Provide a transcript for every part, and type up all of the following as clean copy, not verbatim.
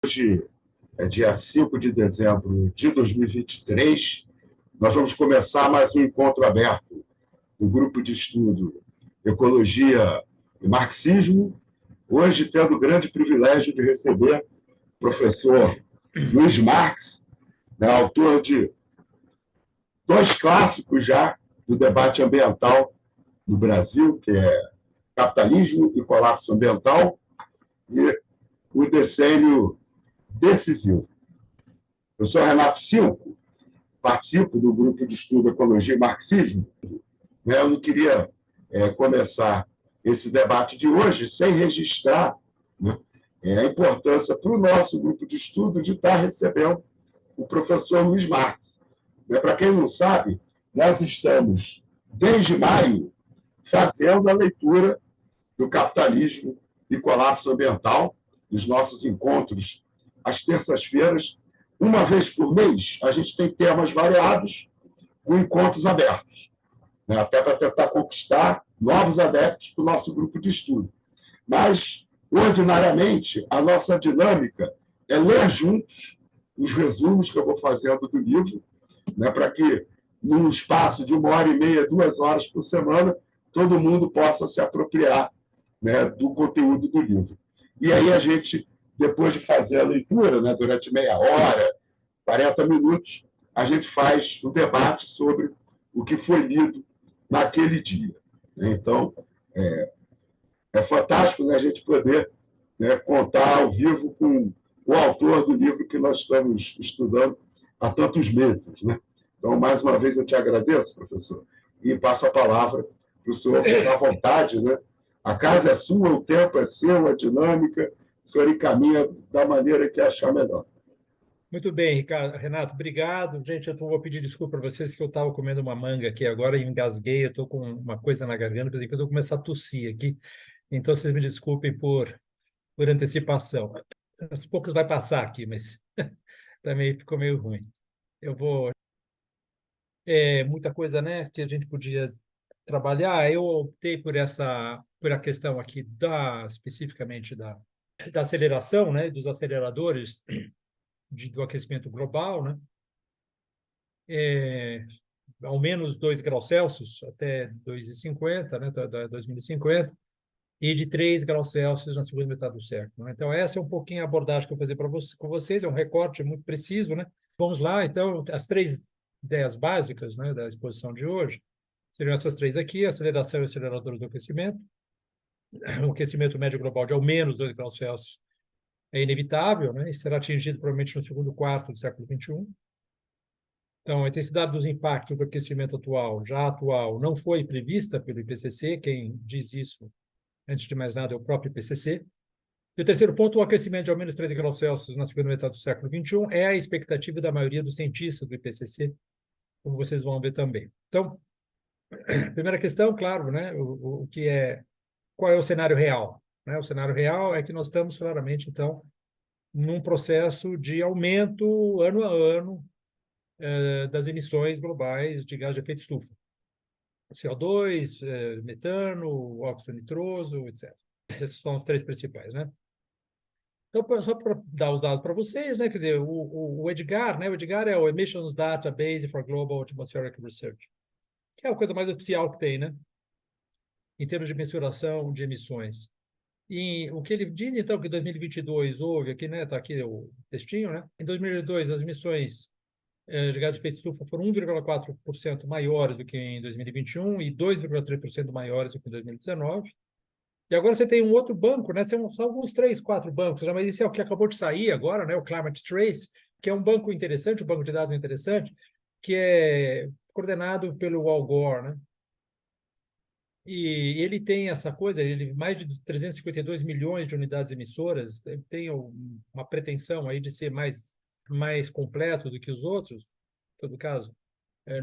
Hoje é dia 5 de dezembro de 2023. Nós vamos começar mais um encontro aberto do grupo de estudo Ecologia e Marxismo. Hoje, tendo o grande privilégio de receber o professor Luiz Marx, autor de dois clássicos já do debate ambiental no Brasil, que é Capitalismo e Colapso Ambiental, e o Decênio Decisivo. Eu sou Renato Silco, participo do grupo de estudo Ecologia e Marxismo. Eu não queria começar esse debate de hoje sem registrar a importância para o nosso grupo de estudo de estar recebendo o professor Luiz Marx. Para quem não sabe, nós estamos, desde maio, fazendo a leitura do Capitalismo e Colapso Ambiental, nos nossos encontros às terças-feiras. Uma vez por mês, a gente tem temas variados com encontros abertos, até para tentar conquistar novos adeptos para o nosso grupo de estudo. Mas, ordinariamente, a nossa dinâmica é ler juntos os resumos que eu vou fazendo do livro, para que, num espaço de 1h30, 2 horas por semana, todo mundo possa se apropriar do conteúdo do livro. E aí a gente, depois de fazer a leitura, durante meia hora, 40 minutos, a gente faz um debate sobre o que foi lido naquele dia. Então, é fantástico a gente poder contar ao vivo com o autor do livro que nós estamos estudando há tantos meses. Então, mais uma vez, eu te agradeço, professor, e passo a palavra para o senhor ficar à vontade. A casa é sua, o tempo é seu, a dinâmica, o senhor encaminha da maneira que achar melhor. Muito bem, Ricardo. Renato, obrigado. Gente, eu vou pedir desculpa para vocês que eu estava comendo uma manga aqui agora e engasguei, eu estou com uma coisa na garganta, porque eu vou começar a tossir aqui. Então, vocês me desculpem por antecipação. Aos poucos vai passar aqui, mas também ficou meio ruim. Eu vou... muita coisa, que a gente podia trabalhar. Eu optei por a questão aqui especificamente da aceleração, dos aceleradores do aquecimento global, ao menos 2 graus Celsius até 2,50, até 2050, e de 3 graus Celsius na segunda metade do século. Então, essa é um pouquinho a abordagem que eu vou fazer com vocês, é um recorte muito preciso. Vamos lá, então, as 3 ideias básicas da exposição de hoje seriam essas 3 aqui: aceleração e aceleradores do aquecimento. O aquecimento médio global de ao menos 2 graus Celsius é inevitável, e será atingido provavelmente no segundo quarto do século XXI. Então, a intensidade dos impactos do aquecimento atual, não foi prevista pelo IPCC. Quem diz isso, antes de mais nada, é o próprio IPCC. E o terceiro ponto, o aquecimento de ao menos 13 graus Celsius na segunda metade do século XXI é a expectativa da maioria dos cientistas do IPCC, como vocês vão ver também. Então, primeira questão, claro, qual é o cenário real? O cenário real é que nós estamos claramente, então, num processo de aumento ano a ano das emissões globais de gás de efeito estufa. CO2, metano, óxido nitroso, etc. Esses são os 3 principais, Então, só para dar os dados para vocês, quer dizer, o EDGAR, o EDGAR é o Emissions Database for Global Atmospheric Research, que é a coisa mais oficial que tem, em termos de mensuração de emissões. E o que ele diz, então, que em 2022 houve, aqui, está aqui o textinho, em 2002 as emissões de gás de efeito estufa foram 1,4% maiores do que em 2021 e 2,3% maiores do que em 2019. E agora você tem um outro banco, são alguns 3, 4 bancos, mas esse é o que acabou de sair agora, o Climate Trace, que é um banco interessante, um banco de dados interessante, que é coordenado pelo Al Gore, E ele tem essa coisa, mais de 352 milhões de unidades emissoras, tem uma pretensão aí de ser mais completo do que os outros, em todo caso.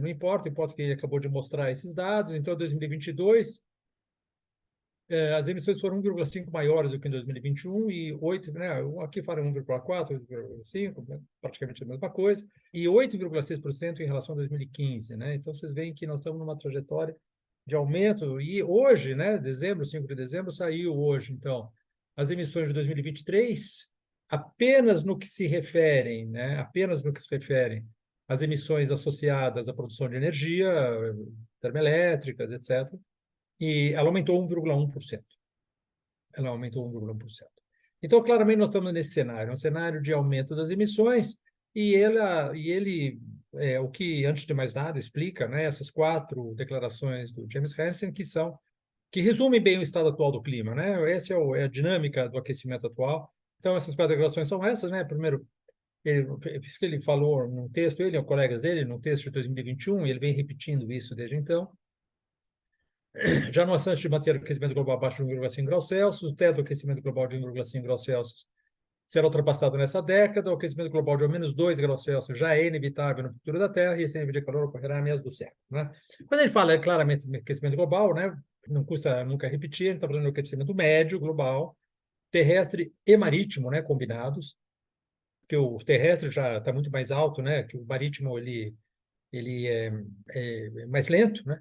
Não importa, importa que ele acabou de mostrar esses dados. Então, em 2022, as emissões foram 1,5 maiores do que em 2021 e 8, aqui fala 1,4, 1,5, praticamente a mesma coisa, e 8,6% em relação a 2015. Então, vocês veem que nós estamos numa trajetória de aumento, e hoje, 5 de dezembro, saiu hoje, então, as emissões de 2023, apenas no que se referem, né, apenas no que se referem às emissões associadas à produção de energia, termoelétricas, etc., e ela aumentou 1,1%. Ela aumentou 1,1%. Então, claramente, nós estamos nesse cenário, um cenário de aumento das emissões, e ele o que, antes de mais nada, explica, né, essas 4 declarações do James Hansen, que resumem bem o estado atual do clima, né? Essa é a dinâmica do aquecimento atual. Então, essas 4 declarações são essas, né? Primeiro, isso que ele falou num texto, ele e os colegas dele, no texto de 2021, e ele vem repetindo isso desde então. Já no assunto de manter o aquecimento global abaixo de 1,5 graus Celsius, o teto do aquecimento global de 1,5 graus Celsius será ultrapassado nessa década, o aquecimento global de ao menos 2 graus Celsius já é inevitável no futuro da Terra, e esse nível de calor ocorrerá em meados do século. Né? Quando ele fala claramente do aquecimento global, né, não custa nunca repetir, ele está falando do aquecimento médio global, terrestre e marítimo, né, combinados, porque o terrestre já está muito mais alto, né, que o marítimo ele é mais lento, né?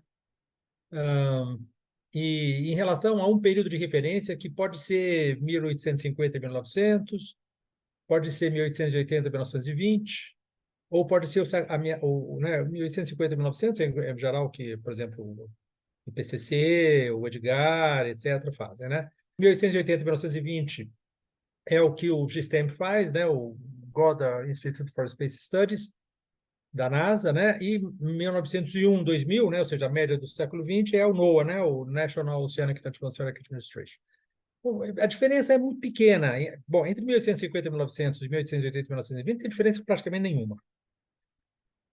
E em relação a um período de referência que pode ser 1850 e 1900, pode ser 1880 e 1920, ou pode ser né, 1850 e 1900, em geral, que, por exemplo, o IPCC, o Edgar, etc., fazem, né? 1880 e 1920 é o que o GSTEM faz, né? O Goddard Institute for Space Studies, da NASA, né? E 1901, 2000, né? Ou seja, a média do século XX é o NOAA, né? O National Oceanic and Atmospheric Administration. Bom, a diferença é muito pequena. Bom, entre 1850 e 1900 e 1880 e 1920 tem diferença praticamente nenhuma.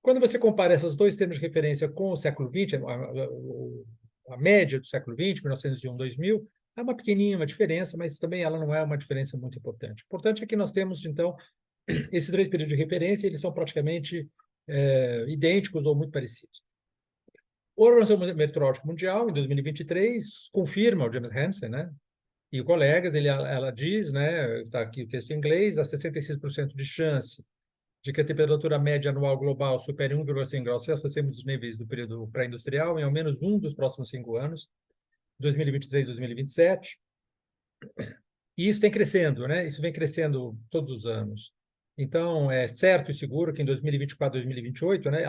Quando você compara esses 2 termos de referência com o século XX, a média do século XX, 1901, 2000, é uma pequenina diferença, mas também ela não é uma diferença muito importante. O importante é que nós temos, então, esses 3 períodos de referência, eles são praticamente idênticos ou muito parecidos. A Organização Meteorológica Mundial, em 2023, confirma o James Hansen, né? E os colegas, ela diz, né? Está aqui o texto em inglês, há 66% de chance de que a temperatura média anual global supere 1,5 graus Celsius acima dos níveis do período pré-industrial em ao menos um dos próximos 5 anos, 2023 e 2027. E isso tem crescendo, né? Isso vem crescendo todos os anos. Então, é certo e seguro que em 2024, 2028, né,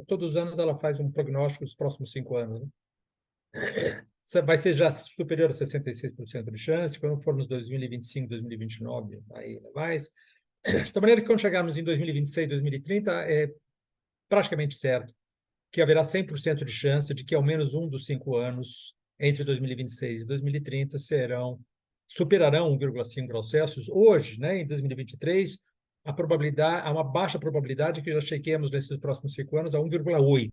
todos os anos ela faz um prognóstico dos próximos 5 anos. Né? Vai ser já superior a 66% de chance, quando formos 2025, 2029, aí mais. De maneira que quando chegarmos em 2026, 2030, é praticamente certo que haverá 100% de chance de que ao menos um dos 5 anos, entre 2026 e 2030, superarão 1,5 graus Celsius. Hoje, né, em 2023, há uma baixa probabilidade que já cheguemos nesses próximos 5 anos a 1,8.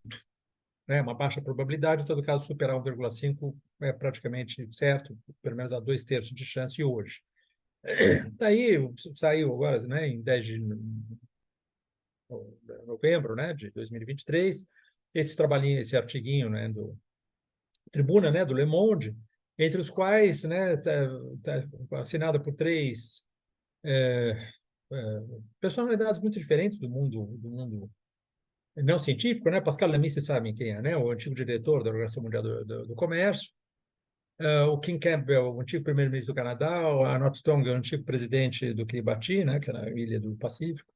Né, uma baixa probabilidade, em todo caso, superar 1,5 é praticamente certo, pelo menos há 2/3 de chance hoje. Daí saiu agora, né, em 10 de novembro, né, de 2023, esse trabalhinho, esse artiguinho, né, do Tribuna, né, do Le Monde, entre os quais, né, assinada por 3 personalidades muito diferentes do mundo não científico, né? Pascal Lamy, vocês sabem quem é, né? O antigo diretor da Organização Mundial do Comércio, o Kim Campbell, o antigo primeiro-ministro do Canadá, o Anot Tong, o antigo presidente do Kiribati, né? Que é na ilha do Pacífico.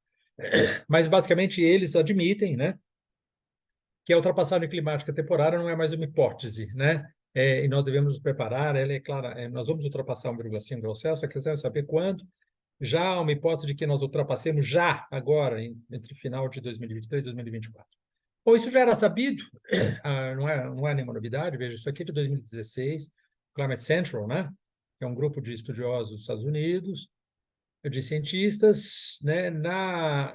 Mas, basicamente, eles admitem, né, que a ultrapassagem climática temporária não é mais uma hipótese, né? E nós devemos nos preparar, ela é clara, nós vamos ultrapassar 1,5 graus Celsius, a questão é saber quando. Já há uma hipótese de que nós ultrapassemos já agora, entre final de 2023 e 2024. Bom, isso já era sabido, não é nenhuma novidade, veja, isso aqui é de 2016, Climate Central, né? Que é um grupo de estudiosos dos Estados Unidos, de cientistas, né?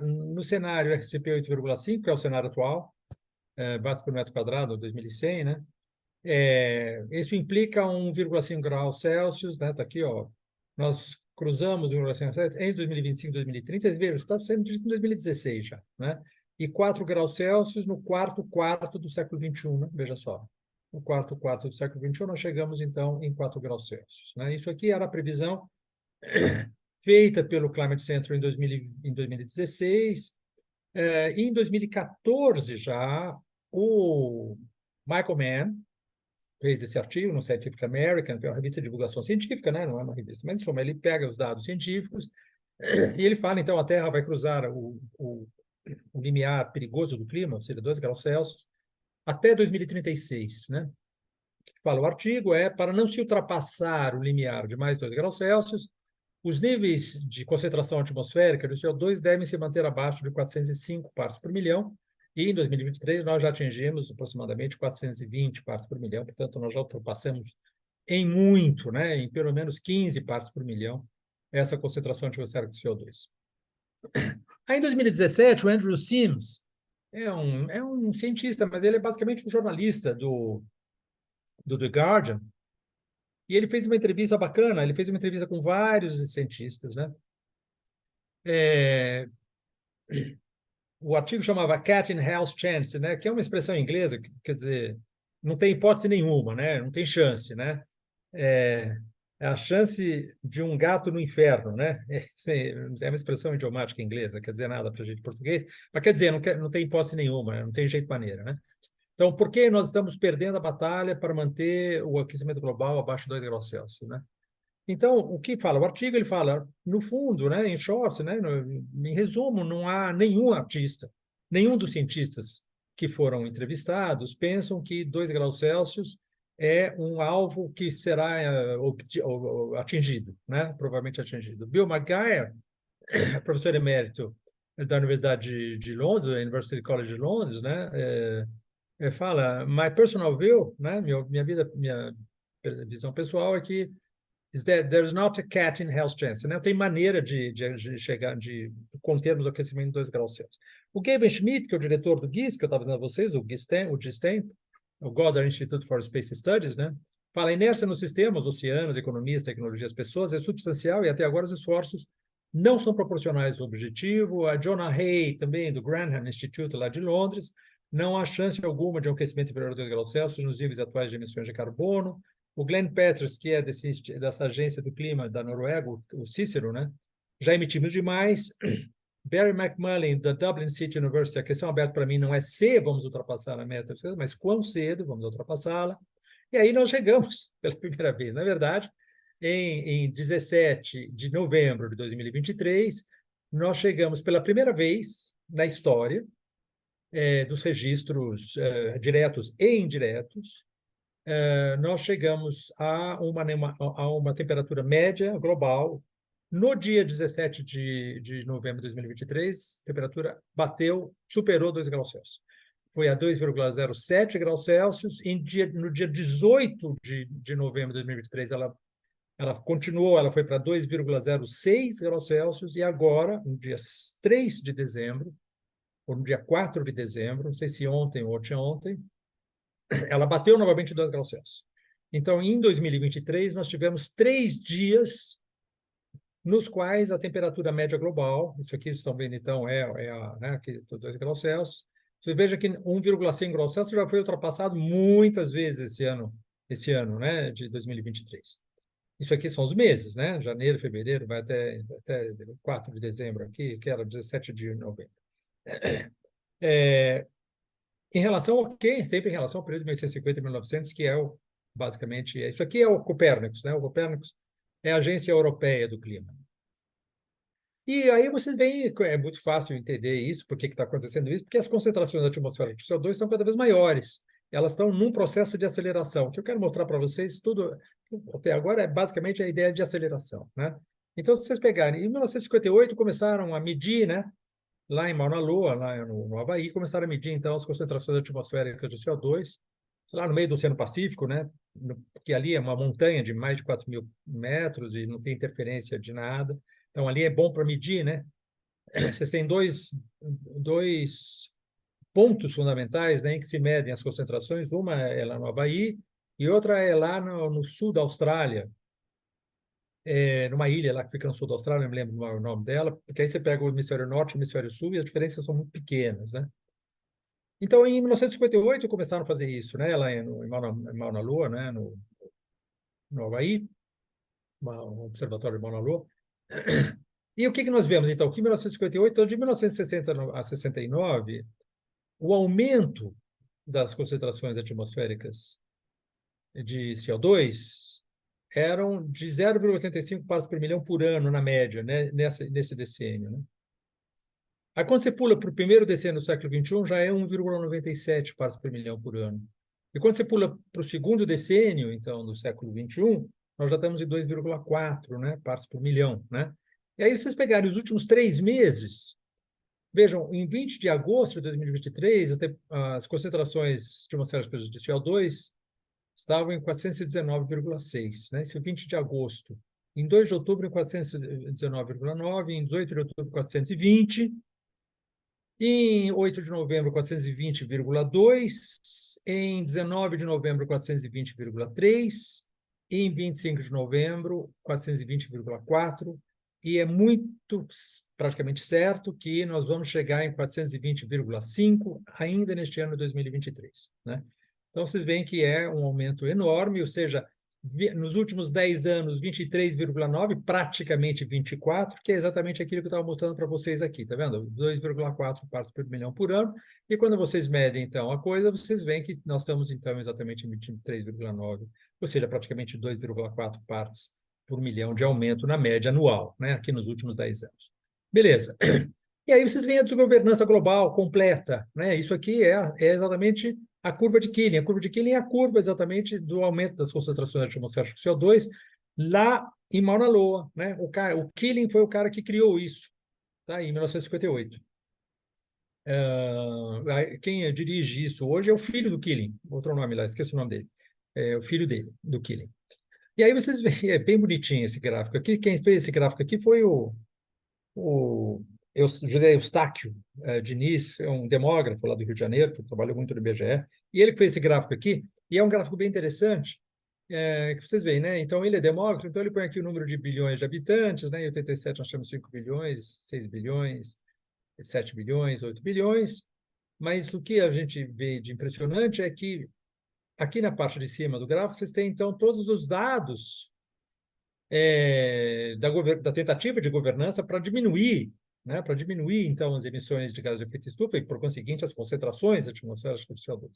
No cenário RCP 8,5, que é o cenário atual, watts por metro quadrado, 2100, né? Isso implica 1,5 graus Celsius, né? Está aqui, ó. Nós cruzamos o 1,5 Celsius entre 2025 e 2030, veja, está sendo dito em 2016 já, né? E 4 graus Celsius no quarto quarto do século XXI, né? Veja só. No quarto quarto do século XXI, nós chegamos, então, em 4 graus Celsius. Né? Isso aqui era a previsão feita pelo Climate Center em 2016. E em 2014, já, o Michael Mann fez esse artigo no Scientific American, que é uma revista de divulgação científica, né? Não é uma revista, mas ele pega os dados científicos E ele fala, então, a Terra vai cruzar o limiar perigoso do clima, ou seja, 2 graus Celsius, até 2036, né? O que fala o artigo é, para não se ultrapassar o limiar de mais 2 graus Celsius, os níveis de concentração atmosférica do CO2 devem se manter abaixo de 405 partes por milhão, e em 2023 nós já atingimos aproximadamente 420 partes por milhão, portanto, nós já ultrapassamos em muito, né, em pelo menos 15 partes por milhão, essa concentração atmosférica de CO2. Aí, em 2017, o Andrew Sims é um cientista, mas ele é basicamente um jornalista do The Guardian, e ele fez uma entrevista bacana, ele fez uma entrevista com vários cientistas, né? O artigo chamava Cat in Hell's Chance, né? Que é uma expressão inglesa, que quer dizer, não tem hipótese nenhuma, né? Não tem chance, né? É, é a chance de um gato no inferno, né? É uma expressão idiomática inglesa, quer dizer nada para a gente em português, mas quer dizer, não tem hipótese nenhuma, né? Não tem jeito maneira, né? Então, por que nós estamos perdendo a batalha para manter o aquecimento global abaixo de 2 graus Celsius, né? Então, o que fala? O artigo ele fala, no fundo, né, em shorts, né, em resumo, não há nenhum artista, nenhum dos cientistas que foram entrevistados pensam que 2 graus Celsius é um alvo que será atingido, né, provavelmente atingido. Bill McGuire, professor emérito da Universidade de Londres, University College de Londres, né, fala, my personal view, né, minha visão pessoal é que is that there's not a cat in hell's chance. Não tem maneira de chegar, de contermos o aquecimento de 2 graus Celsius. O Gavin Schmidt, que é o diretor do GIST, que eu estava dizendo a vocês, o GISTEM, o Goddard Institute for Space Studies, né? Fala, a inércia nos sistemas, oceanos, economias, tecnologias, pessoas, é substancial e até agora os esforços não são proporcionais ao objetivo. A Jonah Hay, também, do Grantham Institute, lá de Londres, não há chance alguma de um aquecimento inferior a 2 graus Celsius nos níveis atuais de emissões de carbono. O Glenn Peters, que é dessa agência do clima da Noruega, o Cícero, né? Já emitimos demais. Barry McMullen, da Dublin City University, a questão aberta para mim não é se vamos ultrapassar a meta, mas quão cedo vamos ultrapassá-la. E aí nós chegamos, pela primeira vez, na verdade, em 17 de novembro de 2023, nós chegamos pela primeira vez na história dos registros diretos e indiretos, nós chegamos a uma temperatura média global. No dia 17 de novembro de 2023, a temperatura superou 2 graus Celsius. Foi a 2,07 graus Celsius. No dia 18 de novembro de 2023, ela continuou, ela foi para 2,06 graus Celsius, e agora, no dia 3 de dezembro, ou no dia 4 de dezembro, não sei se ontem ou ontem, ela bateu novamente 2 graus Celsius. Então, em 2023, nós tivemos 3 dias nos quais a temperatura média global, isso aqui vocês estão vendo, então, aqui, 2 graus Celsius. Você veja que 1,5 graus Celsius já foi ultrapassado muitas vezes esse ano, né, de 2023. Isso aqui são os meses, né? Janeiro, fevereiro, vai até 4 de dezembro aqui, que era 17 de novembro. Em relação ao quê? Sempre em relação ao período de 1850 e 1900, que basicamente, isso aqui é o Copérnicos, né? O Copérnicos é a Agência Europeia do Clima. E aí vocês veem, é muito fácil entender isso, por que está acontecendo isso, porque as concentrações da atmosfera de CO2 estão cada vez maiores. Elas estão num processo de aceleração. O que eu quero mostrar para vocês, tudo até agora, é basicamente a ideia de aceleração, né? Então, se vocês pegarem, em 1958 começaram a medir, né? Lá em Mauna Loa, lá no Havaí, começaram a medir, então, as concentrações atmosféricas de CO2, sei lá, no meio do Oceano Pacífico, né? Porque ali é uma montanha de mais de 4.000 metros e não tem interferência de nada. Então, ali é bom para medir, né? Você tem dois pontos fundamentais, né, em que se medem as concentrações. Uma é lá no Havaí e outra é lá no sul da Austrália, numa ilha lá que fica no sul da Austrália, não me lembro o nome dela, porque aí você pega o hemisfério norte e o hemisfério sul e as diferenças são muito pequenas, né? Então, em 1958, começaram a fazer isso, né? Lá em Mauna Loa, né? No Havaí, um observatório de Mauna Loa. E o que nós vemos, então? Que em 1958, então, de 1960 a 69, o aumento das concentrações atmosféricas de CO2 eram de 0,85 partes por milhão por ano, na média, né, nesse decênio. Né? Aí, quando você pula para o primeiro decênio do século XXI, já é 1,97 partes por milhão por ano. E quando você pula para o segundo decênio, então, do século XXI, nós já estamos em 2,4, né, partes por milhão. Né? E aí, vocês pegarem os últimos 3 meses, vejam, em 20 de agosto de 2023, as concentrações de atmosféricas de CO2 estavam em 419,6, né? Esse 20 de agosto. Em 2 de outubro, em 419,9, em 18 de outubro, 420, em 8 de novembro, 420,2, em 19 de novembro, 420,3, em 25 de novembro, 420,4, e é muito praticamente certo que nós vamos chegar em 420,5 ainda neste ano de 2023, né? Então, vocês veem que é um aumento enorme, ou seja, nos últimos 10 anos, 23,9, praticamente 24, que é exatamente aquilo que eu estava mostrando para vocês aqui, tá vendo? 2,4 partes por milhão por ano. E quando vocês medem, então, a coisa, vocês veem que nós estamos, então, exatamente em 23,9, ou seja, praticamente 2,4 partes por milhão de aumento na média anual, né? Aqui nos últimos 10 anos. Beleza. E aí vocês veem a desgovernança global completa, né? Isso aqui é exatamente a curva de Killing. A curva de Killing é a curva exatamente do aumento das concentrações atmosféricas de CO2 lá em Mauna Loa, né? O Killing foi o cara que criou isso, tá? Em 1958. Quem dirige isso hoje é o filho do Killing, outro nome lá, esqueci o nome dele. É o filho dele, do Killing. E aí vocês veem, é bem bonitinho esse gráfico aqui. Quem fez esse gráfico aqui foi o José Eustáquio Diniz, é um demógrafo lá do Rio de Janeiro, que trabalhou muito no IBGE, e ele que fez esse gráfico aqui, e é um gráfico bem interessante, que vocês veem, né? Então, ele é demógrafo, então ele põe aqui o número de bilhões de habitantes, né? Em 87 nós temos 5 bilhões, 6 bilhões, 7 bilhões, 8 bilhões, mas o que a gente vê de impressionante é que aqui na parte de cima do gráfico vocês têm, então, todos os dados da tentativa de governança para diminuir, né, para diminuir, então, as emissões de gases de efeito estufa e, por conseguinte, as concentrações atmosféricas de CO2.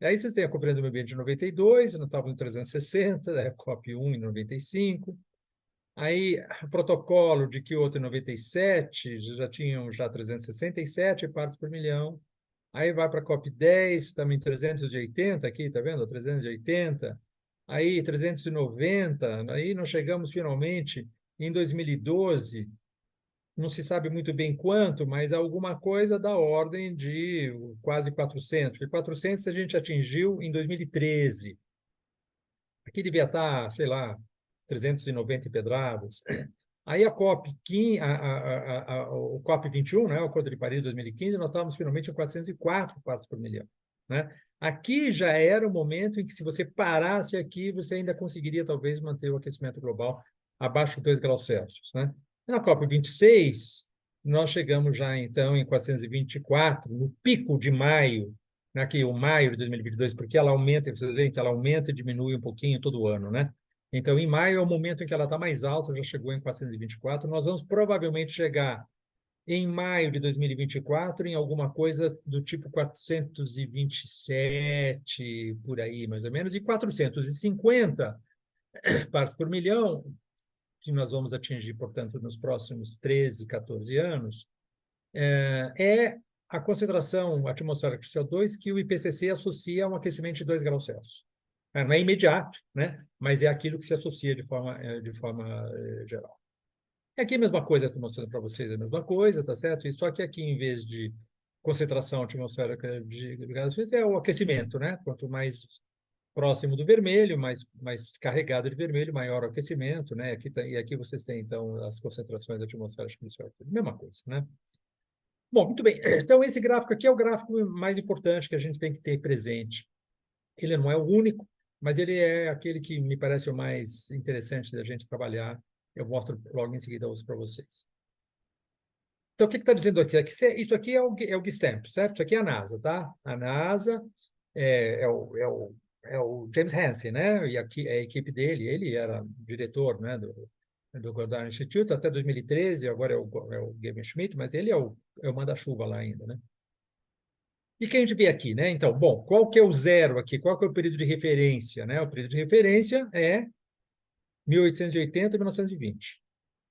E aí vocês têm a Conferência do Meio Ambiente de 92, nós estávamos em 360, a COP1 em 95, aí o protocolo de Kyoto em 97, já tinham 367 partes por milhão, aí vai para a COP10, também 380 aqui, tá vendo? 380, aí 390, aí nós chegamos finalmente em 2012, não se sabe muito bem quanto, mas alguma coisa da ordem de quase 400, porque 400 a gente atingiu em 2013. Aqui devia estar, sei lá, 390 pedradas. Aí a COP, o COP 21, né, o Acordo de Paris de 2015, nós estávamos finalmente em 404 partes por milhão. Né? Aqui já era o momento em que, se você parasse aqui, você ainda conseguiria, talvez, manter o aquecimento global abaixo de 2 graus Celsius. Né? Na COP 26, nós chegamos já, então, em 424, no pico de maio, aqui, o maio de 2022, porque ela aumenta, vocês veem que ela aumenta e diminui um pouquinho todo ano, né? Então, em maio é o momento em que ela está mais alta, já chegou em 424. Nós vamos provavelmente chegar em maio de 2024 em alguma coisa do tipo 427, por aí, mais ou menos, e 450 partes por milhão, que nós vamos atingir, portanto, nos próximos 13, 14 anos, é a concentração atmosférica de CO2 que o IPCC associa a um aquecimento de 2 graus Celsius. Não é imediato, né? Mas é aquilo que se associa de forma geral. Aqui a mesma coisa, estou mostrando para vocês a mesma coisa, tá certo? Só que aqui, em vez de concentração atmosférica de gases, é o aquecimento, né? Quanto mais próximo do vermelho, mais carregado de vermelho, maior o aquecimento, né? E aqui vocês têm, então, as concentrações atmosféricas, mesma coisa, né? Bom, muito bem. Então, esse gráfico aqui é o gráfico mais importante que a gente tem que ter presente. Ele não é o único, mas ele é aquele que me parece o mais interessante da gente trabalhar. Eu mostro logo em seguida para vocês. Então, o que está dizendo aqui? Isso aqui é o GSTEMP, certo? Isso aqui é a NASA, tá? A NASA é o James Hansen, né? E aqui é a equipe dele. Ele era diretor, né, do Goddard Institute até 2013, agora é o Gavin Schmidt, mas ele é o manda-chuva lá ainda, né? E que a gente vê aqui, né? Então, bom, qual que é o zero aqui? Qual que é o período de referência, né? O período de referência é 1880 e 1920.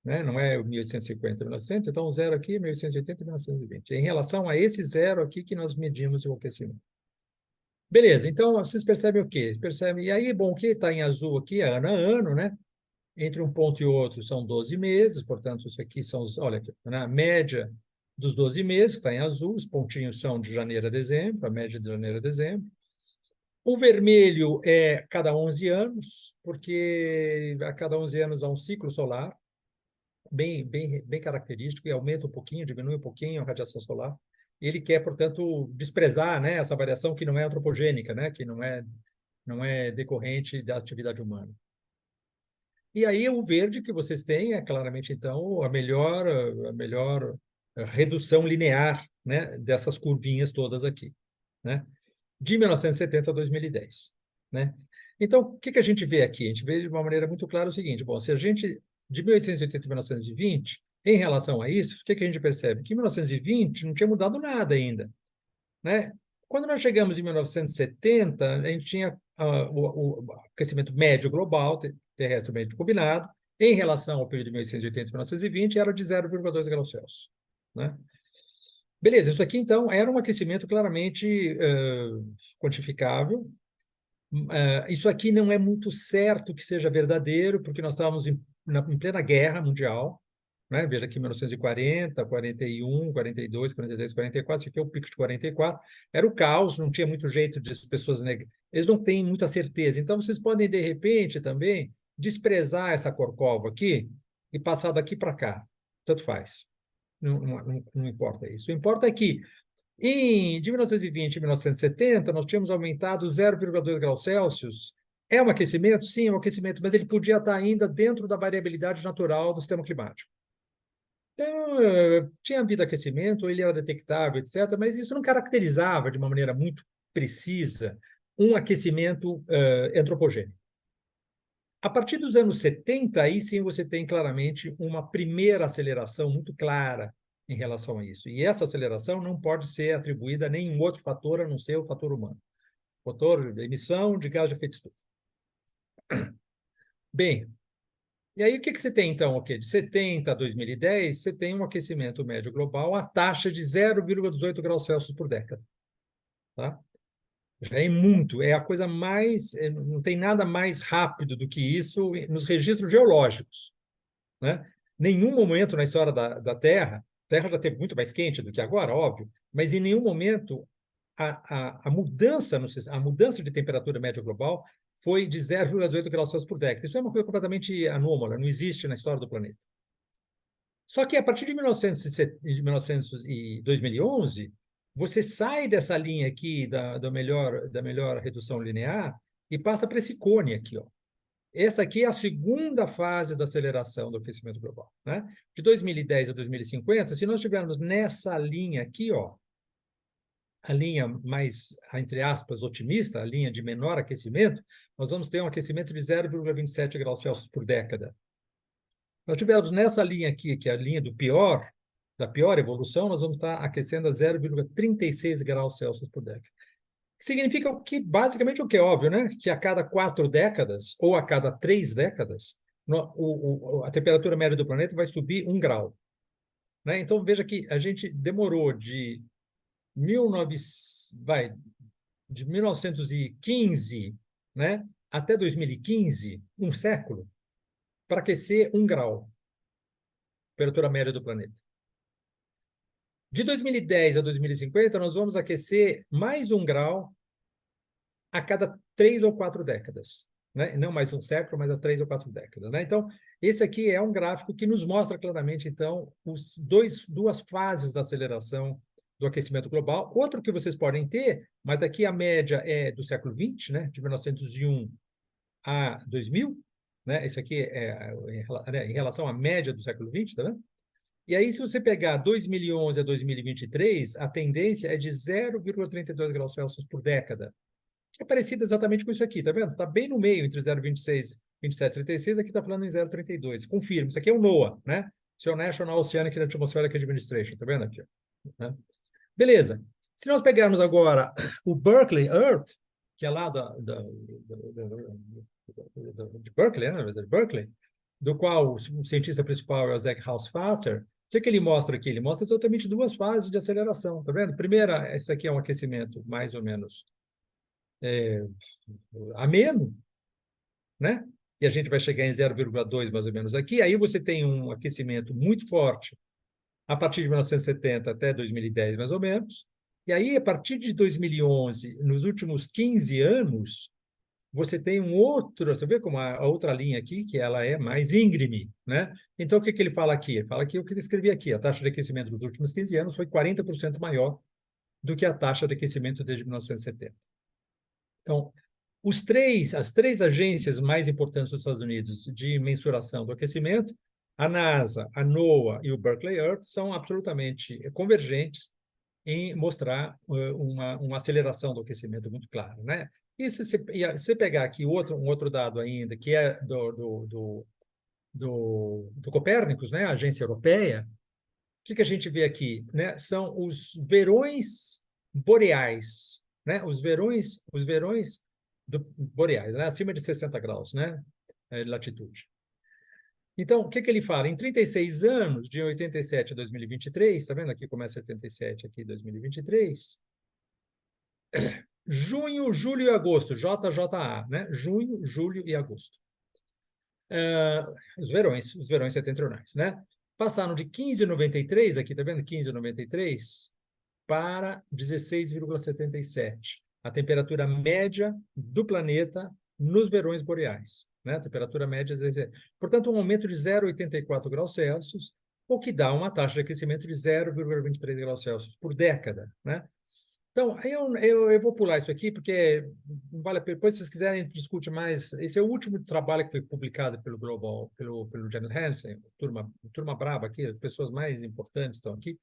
Né? Não é 1850 e 1900, então o zero aqui é 1880 e 1920. É em relação a esse zero aqui que nós medimos o aquecimento. Beleza, então vocês percebem o quê? Percebem, e aí, bom, o que está em azul aqui é ano a ano, né? Entre um ponto e outro são 12 meses, portanto, isso aqui são os, olha aqui, né? A média dos 12 meses, está em azul, os pontinhos são de janeiro a dezembro, a média de janeiro a dezembro. O vermelho é cada 11 anos, porque a cada 11 anos há um ciclo solar, bem característico, e aumenta um pouquinho, diminui um pouquinho a radiação solar. Ele quer, portanto, desprezar, né, essa variação que não é antropogênica, né, que não é decorrente da atividade humana. E aí o verde que vocês têm é claramente, então, a melhor redução linear, né, dessas curvinhas todas aqui, né, de 1970 a 2010. Né? Então, o que a gente vê aqui? A gente vê de uma maneira muito clara o seguinte, bom, se a gente, de 1880 a 1920, em relação a isso, o que a gente percebe? Que em 1920 não tinha mudado nada ainda. Né? Quando nós chegamos em 1970, a gente tinha o aquecimento médio global, terrestre médio combinado, em relação ao período de 1880 e 1920, era de 0,2 graus Celsius. Né? Beleza, isso aqui, então, era um aquecimento claramente quantificável. Isso aqui não é muito certo que seja verdadeiro, porque nós estávamos em plena guerra mundial. Né? Veja aqui 1940, 41, 42, 43, 44, esse aqui é o pico de 44. Era o caos, não tinha muito jeito de as pessoas eles não têm muita certeza. Então, vocês podem, de repente, também desprezar essa corcova aqui e passar daqui para cá. Tanto faz. Não importa isso. O que importa é que, de 1920 a 1970, nós tínhamos aumentado 0,2 graus Celsius. É um aquecimento? Sim, é um aquecimento, mas ele podia estar ainda dentro da variabilidade natural do sistema climático. Então, tinha havido aquecimento, ele era detectável, etc., mas isso não caracterizava de uma maneira muito precisa um aquecimento antropogênico. A partir dos anos 70, aí sim você tem claramente uma primeira aceleração muito clara em relação a isso. E essa aceleração não pode ser atribuída a nenhum outro fator a não ser o fator humano. Fator de emissão de gás de efeito estufa. Bem, e aí o que você tem então? De 70 a 2010, você tem um aquecimento médio global a taxa de 0,18 graus Celsius por década. Tá? Já é muito, é a coisa mais, não tem nada mais rápido do que isso nos registros geológicos. Né? Nenhum momento na história da Terra, a Terra já teve muito mais quente do que agora, óbvio, mas em nenhum momento a mudança de temperatura média global foi de 0,18 graus Celsius por década. Isso é uma coisa completamente anômala, não existe na história do planeta. Só que a partir de 1900 e 2011, você sai dessa linha aqui da melhor redução linear e passa para esse cone aqui, ó. Essa aqui é a segunda fase da aceleração do aquecimento global. Né? De 2010 a 2050, se nós estivermos nessa linha aqui, ó, a linha mais, entre aspas, otimista, a linha de menor aquecimento, nós vamos ter um aquecimento de 0,27 graus Celsius por década. Nós tivermos nessa linha aqui, que é a linha da pior evolução, nós vamos estar aquecendo a 0,36 graus Celsius por década. Significa que, basicamente, o que é óbvio, né? Que a cada 4 décadas ou a cada 3 décadas, a temperatura média do planeta vai subir 1 grau. Né? Então, veja que a gente demorou de 1915, né, até 2015, um século, para aquecer 1 grau, temperatura média do planeta. De 2010 a 2050, nós vamos aquecer mais 1 grau a cada 3 ou 4 décadas. Né? Não mais um século, mas a 3 ou 4 décadas. Né? Então, esse aqui é um gráfico que nos mostra claramente, então, duas fases da aceleração do aquecimento global. Outro que vocês podem ter, mas aqui a média é do século XX, né? De 1901 a 2000. Né? Esse aqui é em relação à média do século XX, tá vendo? E aí, se você pegar 2011 a 2023, a tendência é de 0,32 graus Celsius por década, que é parecido exatamente com isso aqui, tá vendo? Está bem no meio, entre 0,26, 27, 36, aqui está falando em 0,32. Confirma, isso aqui é o NOAA, né? Isso é o National Oceanic and Atmospheric Administration, tá vendo aqui? Né? Beleza. Se nós pegarmos agora o Berkeley Earth, que é lá de Berkeley, né, na Universidade de Berkeley, do qual o cientista principal é o Zach Hausvater. O que ele mostra aqui? Ele mostra exatamente duas fases de aceleração, tá vendo? Primeira, esse aqui é um aquecimento mais ou menos ameno, né? E a gente vai chegar em 0,2 mais ou menos aqui. Aí você tem um aquecimento muito forte a partir de 1970 até 2010, mais ou menos. E aí, a partir de 2011, nos últimos 15 anos, você tem um outro, você vê como a outra linha aqui, que ela é mais íngreme, né? Então, o que ele fala aqui? Ele fala que o que ele escrevi aqui, a taxa de aquecimento dos últimos 15 anos foi 40% maior do que a taxa de aquecimento desde 1970. Então, as três agências mais importantes dos Estados Unidos de mensuração do aquecimento, a NASA, a NOAA e o Berkeley Earth, são absolutamente convergentes em mostrar uma aceleração do aquecimento muito clara, né? E se você pegar aqui um outro dado ainda, que é do Copérnicos, né? A agência europeia, o que a gente vê aqui, né? São os verões boreais, né? Os verões boreais, né? Acima de 60 graus, né? Latitude. Então, o que ele fala? Em 36 anos, de 87 a 2023, está vendo aqui, começa 87, aqui 2023, junho, julho e agosto, JJA, né? Junho, julho e agosto. Os verões setentrionais, né? Passaram de 15,93, aqui, está vendo? 15,93 para 16,77. A temperatura média do planeta nos verões boreais, né? A temperatura média, portanto, um aumento de 0,84 graus Celsius, o que dá uma taxa de aquecimento de 0,23 graus Celsius por década, né? Então, eu vou pular isso aqui, porque vale a pena. Depois, se vocês quiserem, discute mais. Esse é o último trabalho que foi publicado pelo Global, pelo Janus Hansen, turma brava aqui, as pessoas mais importantes estão aqui.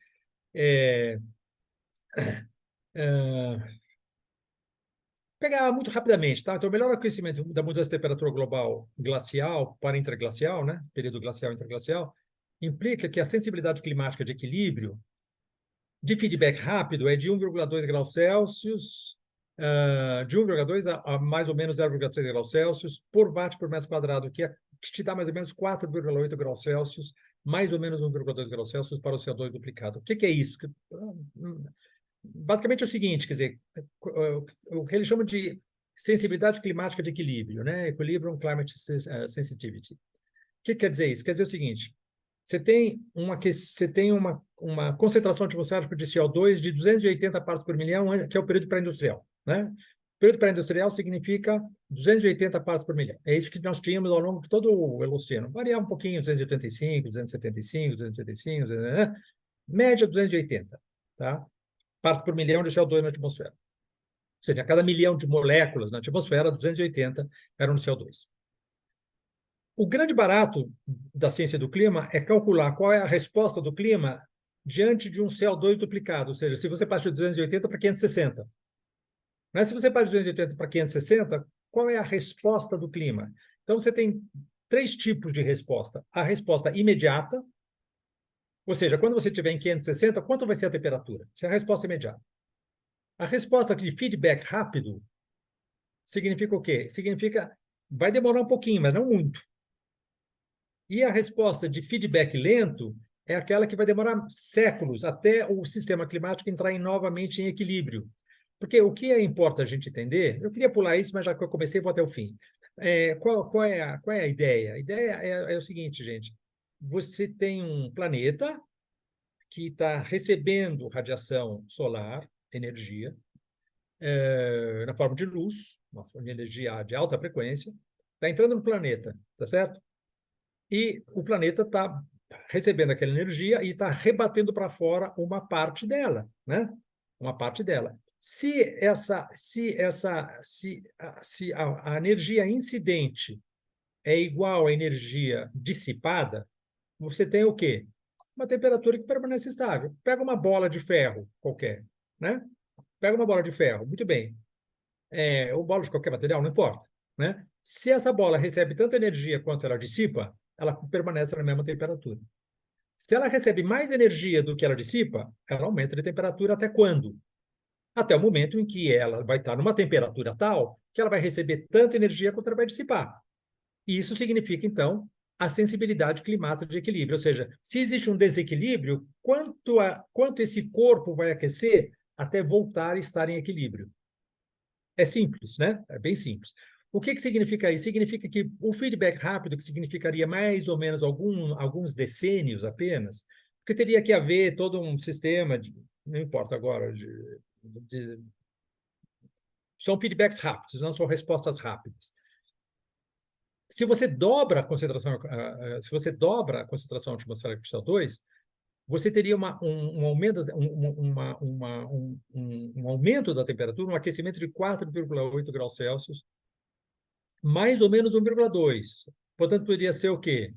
Pegar muito rapidamente, tá? Então, o melhor aquecimento da mudança de temperatura global glacial para interglacial, né? Período glacial e interglacial, implica que a sensibilidade climática de equilíbrio de feedback rápido é de 1,2 graus Celsius, de 1,2 a mais ou menos 0,3 graus Celsius por watt por metro quadrado, que te dá mais ou menos 4,8 graus Celsius, mais ou menos 1,2 graus Celsius para o CO2 duplicado. O que é isso? Basicamente é o seguinte, quer dizer, o que eles chamam de sensibilidade climática de equilíbrio, né? Equilibrium Climate Sensitivity. O que quer dizer isso? Quer dizer o seguinte: você tem uma concentração atmosférica de CO2 de 280 partes por milhão, que é o período pré-industrial, né? O período pré-industrial significa 280 partes por milhão. É isso que nós tínhamos ao longo de todo o Holoceno. Variava um pouquinho, 285, 275, 285, né? Média 280, tá? Partes por milhão de CO2 na atmosfera. Ou seja, a cada milhão de moléculas na atmosfera, 280 eram de CO2. O grande barato da ciência do clima é calcular qual é a resposta do clima diante de um CO2 duplicado, ou seja, se você parte de 280 para 560. Mas se você parte de 280 para 560, qual é a resposta do clima? Então, você tem três tipos de resposta. A resposta imediata, ou seja, quando você estiver em 560, quanto vai ser a temperatura? Essa é a resposta imediata. A resposta de feedback rápido significa o quê? Significa vai demorar um pouquinho, mas não muito. E a resposta de feedback lento é aquela que vai demorar séculos até o sistema climático entrar novamente em equilíbrio. Porque o que importa a gente entender, eu queria pular isso, mas já que eu comecei, vou até o fim. Qual é a ideia? A ideia é o seguinte, gente. Você tem um planeta que está recebendo radiação solar, energia, na forma de luz, uma forma de energia de alta frequência, está entrando no planeta, tá certo? E o planeta está recebendo aquela energia e está rebatendo para fora uma parte dela, né? Uma parte dela. Se a energia incidente é igual à energia dissipada, você tem o quê? Uma temperatura que permanece estável. Pega uma bola de ferro qualquer, né? Pega uma bola de ferro, muito bem. Ou bola de qualquer material, não importa, né? Se essa bola recebe tanta energia quanto ela dissipa, ela permanece na mesma temperatura. Se ela recebe mais energia do que ela dissipa, ela aumenta de temperatura até quando? até o momento em que ela vai estar numa temperatura tal que ela vai receber tanta energia quanto ela vai dissipar. E isso significa, então, a sensibilidade climática de equilíbrio. Ou seja, se existe um desequilíbrio, quanto esse corpo vai aquecer até voltar a estar em equilíbrio? É simples, né? É bem simples. O que significa isso? Significa que o feedback rápido, que significaria mais ou menos alguns decênios apenas, porque teria que haver todo um sistema, não importa agora, são feedbacks rápidos, não são respostas rápidas. Se você dobra a concentração, se você dobra a concentração atmosférica de CO2, você teria um aumento da temperatura, um aquecimento de 4,8 graus Celsius, mais ou menos 1,2. Portanto, poderia ser o quê?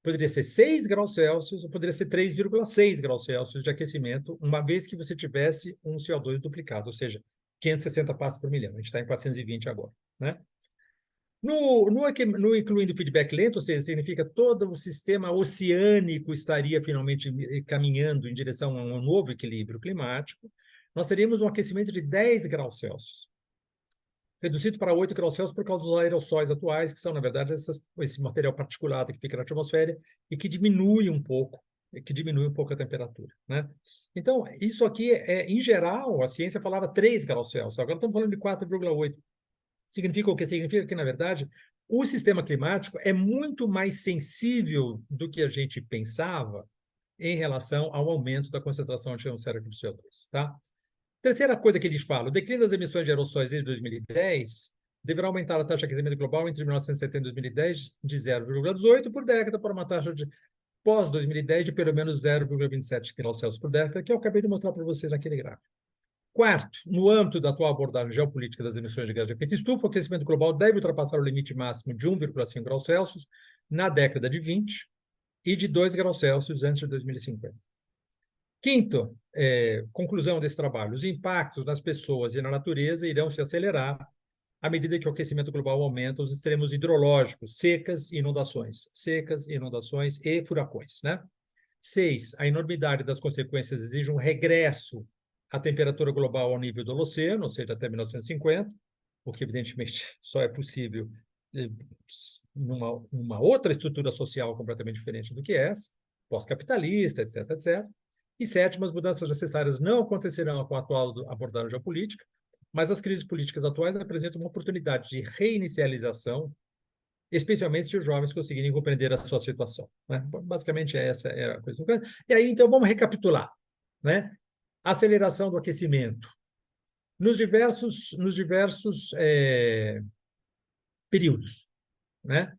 Poderia ser 6 graus Celsius ou poderia ser 3,6 graus Celsius de aquecimento, uma vez que você tivesse um CO2 duplicado, ou seja, 560 partes por milhão. A gente está em 420 agora, né? No incluindo feedback lento, ou seja, significa todo o sistema oceânico estaria finalmente caminhando em direção a um novo equilíbrio climático, nós teríamos um aquecimento de 10 graus Celsius, reduzido para 8 graus Celsius por causa dos aerossóis atuais, que são, na verdade, esse material particulado que fica na atmosfera e que diminui um pouco a temperatura, né? Então, isso aqui, em geral, a ciência falava 3 graus Celsius, agora estamos falando de 4,8. Significa o que? Significa que, na verdade, o sistema climático é muito mais sensível do que a gente pensava em relação ao aumento da concentração atmosférica de CO2, tá? Terceira coisa que eles falam, o declínio das emissões de aerossóis desde 2010 deverá aumentar a taxa de aquecimento global entre 1970 e 2010 de 0,18 por década para uma taxa de pós-2010 de pelo menos 0,27 graus Celsius por década, que eu acabei de mostrar para vocês naquele gráfico. Quarto, no âmbito da atual abordagem geopolítica das emissões de gás de efeito estufa, o aquecimento global deve ultrapassar o limite máximo de 1,5 graus Celsius na década de 20 e de 2 graus Celsius antes de 2050. Quinto, conclusão desse trabalho, os impactos nas pessoas e na natureza irão se acelerar à medida que o aquecimento global aumenta os extremos hidrológicos, secas e inundações e furacões, né? 6, a enormidade das consequências exige um regresso à temperatura global ao nível do Holoceno, ou seja, até 1950, o que evidentemente só é possível numa outra estrutura social completamente diferente do que essa, pós-capitalista, etc., etc. E 7, as mudanças necessárias não acontecerão com a atual abordagem geopolítica, mas as crises políticas atuais apresentam uma oportunidade de reinicialização, especialmente se os jovens conseguirem compreender a sua situação, né? Basicamente, essa é a coisa. E aí, então, vamos recapitular, né? Aceleração do aquecimento. Nos diversos períodos, né?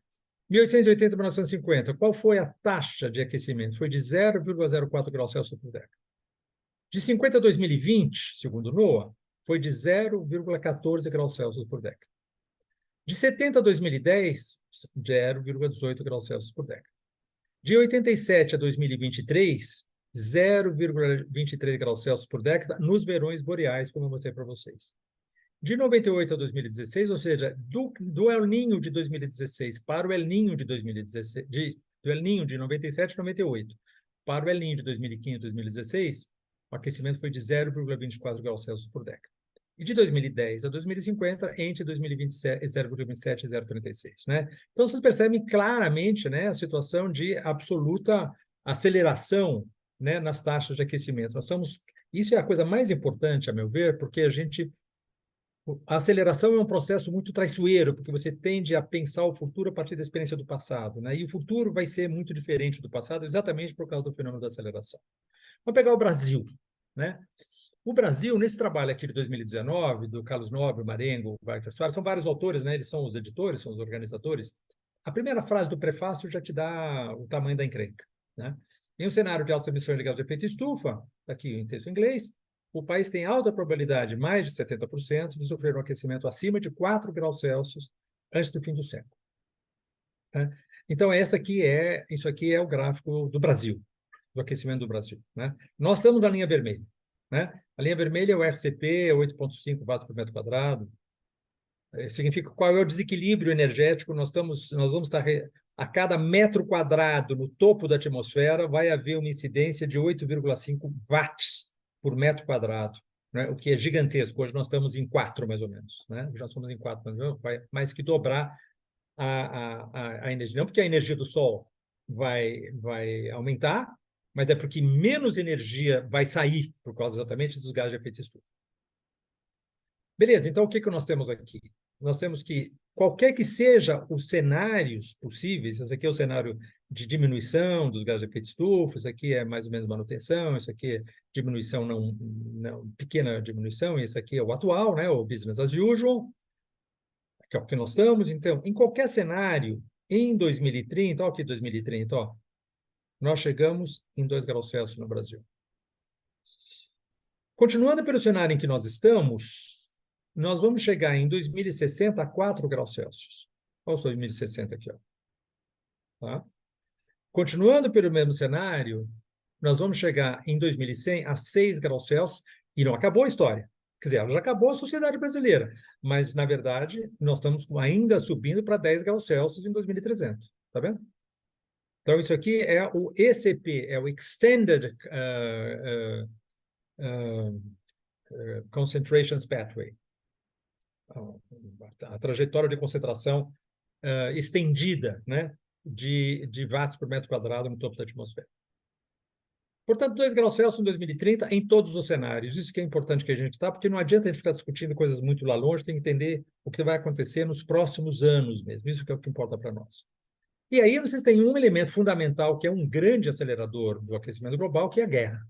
1880 a 1950, qual foi a taxa de aquecimento? Foi de 0,04 graus Celsius por década. De 50 a 2020, segundo o NOAA, foi de 0,14 graus Celsius por década. De 70 a 2010, 0,18 graus Celsius por década. De 87 a 2023, 0,23 graus Celsius por década nos verões boreais, como eu mostrei para vocês. De 98 a 2016, ou seja, do El Niño de 2016 para o El Niño de 2016, do El Niño de 97 a 98 para o El Niño de 2015 a 2016, o aquecimento foi de 0,24 graus Celsius por década. E de 2010 a 2050, entre 2027, 0,27 e 0,36, né? Então, vocês percebem claramente, né, a situação de absoluta aceleração, né, nas taxas de aquecimento. Isso é a coisa mais importante, a meu ver, porque a aceleração é um processo muito traiçoeiro, porque você tende a pensar o futuro a partir da experiência do passado, né? E o futuro vai ser muito diferente do passado, exatamente por causa do fenômeno da aceleração. Vamos pegar o Brasil, né? O Brasil, nesse trabalho aqui de 2019, do Carlos Nobre, Marengo, Wagner Soares, são vários autores, né? Eles são os editores, são os organizadores. A primeira frase do prefácio já te dá o tamanho da encrenca, né? Em um cenário de altas emissões de gás de efeito estufa, aqui em texto em inglês, o país tem alta probabilidade, mais de 70%, de sofrer um aquecimento acima de 4 graus Celsius antes do fim do século. Né? Então, isso aqui é o gráfico do Brasil, do aquecimento do Brasil. Né? Nós estamos na linha vermelha. Né? A linha vermelha é o RCP, 8,5 watts por metro quadrado. Significa qual é o desequilíbrio energético. Nós vamos estar a cada metro quadrado no topo da atmosfera vai haver uma incidência de 8,5 watts por metro quadrado né? O que é gigantesco. Hoje nós estamos em 4, mais ou menos. Né? Já somos em 4, vai mais que dobrar a energia. Não porque a energia do Sol vai aumentar, mas é porque menos energia vai sair por causa exatamente dos gases de efeito estufa. Beleza, então o que nós temos aqui? Nós temos que, qualquer que seja os cenários possíveis, esse aqui é o cenário de diminuição dos gases de efeito estufa, isso aqui é mais ou menos manutenção, isso aqui é diminuição, não pequena diminuição, e esse aqui é o atual, né, o business as usual, que é o que nós estamos. Então, em qualquer cenário, em 2030, olha aqui 2030, ó, nós chegamos em 2 graus Celsius no Brasil. Continuando pelo cenário em que nós estamos, nós vamos chegar em 2060 a 4 graus Celsius. Olha o 2060 aqui, ó. Tá? Continuando pelo mesmo cenário, nós vamos chegar em 2100 a 6 graus Celsius e não acabou a história. Quer dizer, já acabou a sociedade brasileira, mas, na verdade, nós estamos ainda subindo para 10 graus Celsius em 2300. Tá vendo? Então, isso aqui é o ECP, é o Extended Concentrations Pathway. A trajetória de concentração estendida, né, de watts por metro quadrado no topo da atmosfera. Portanto, 2 graus Celsius em 2030 em todos os cenários. Isso que é importante que a gente está, porque não adianta a gente ficar discutindo coisas muito lá longe, tem que entender o que vai acontecer nos próximos anos mesmo. Isso que é o que importa para nós. E aí vocês têm um elemento fundamental, que é um grande acelerador do aquecimento global, que é a guerra.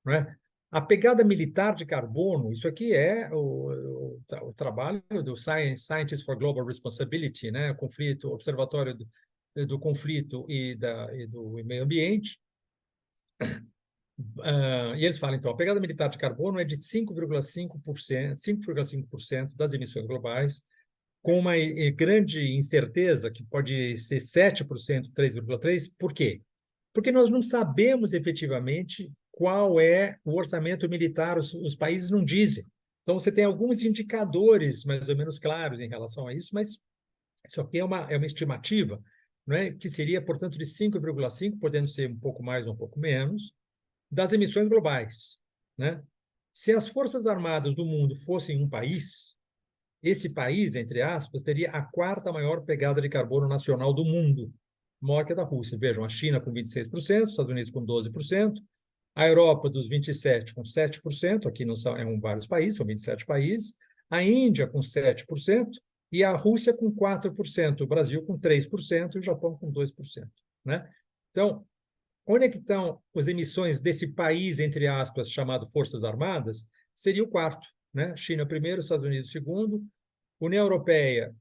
Não é? A pegada militar de carbono, isso aqui é o trabalho do Scientists for Global Responsibility, né? O conflito, Observatório do Conflito e do Meio Ambiente. E eles falam, então, a pegada militar de carbono é de 5,5% das emissões globais, com uma grande incerteza, que pode ser 7%, 3,3%. Por quê? Porque nós não sabemos efetivamente qual é o orçamento militar, os países não dizem. Então, você tem alguns indicadores mais ou menos claros em relação a isso, mas isso aqui é uma estimativa, não é? Que seria, portanto, de 5,5%, podendo ser um pouco mais ou um pouco menos, das emissões globais. Né? Se as Forças Armadas do mundo fossem um país, esse país, entre aspas, teria a 4ª maior pegada de carbono nacional do mundo, maior que a da Rússia. Vejam, a China com 26%, os Estados Unidos com 12%, a Europa dos 27% com 7%, aqui não são vários países, são 27 países, a Índia com 7% e a Rússia com 4%, o Brasil com 3% e o Japão com 2%. Né? Então, onde é que estão as emissões desse país, entre aspas, chamado Forças Armadas? Seria o 4º. Né? China primeiro, Estados Unidos segundo, União Europeia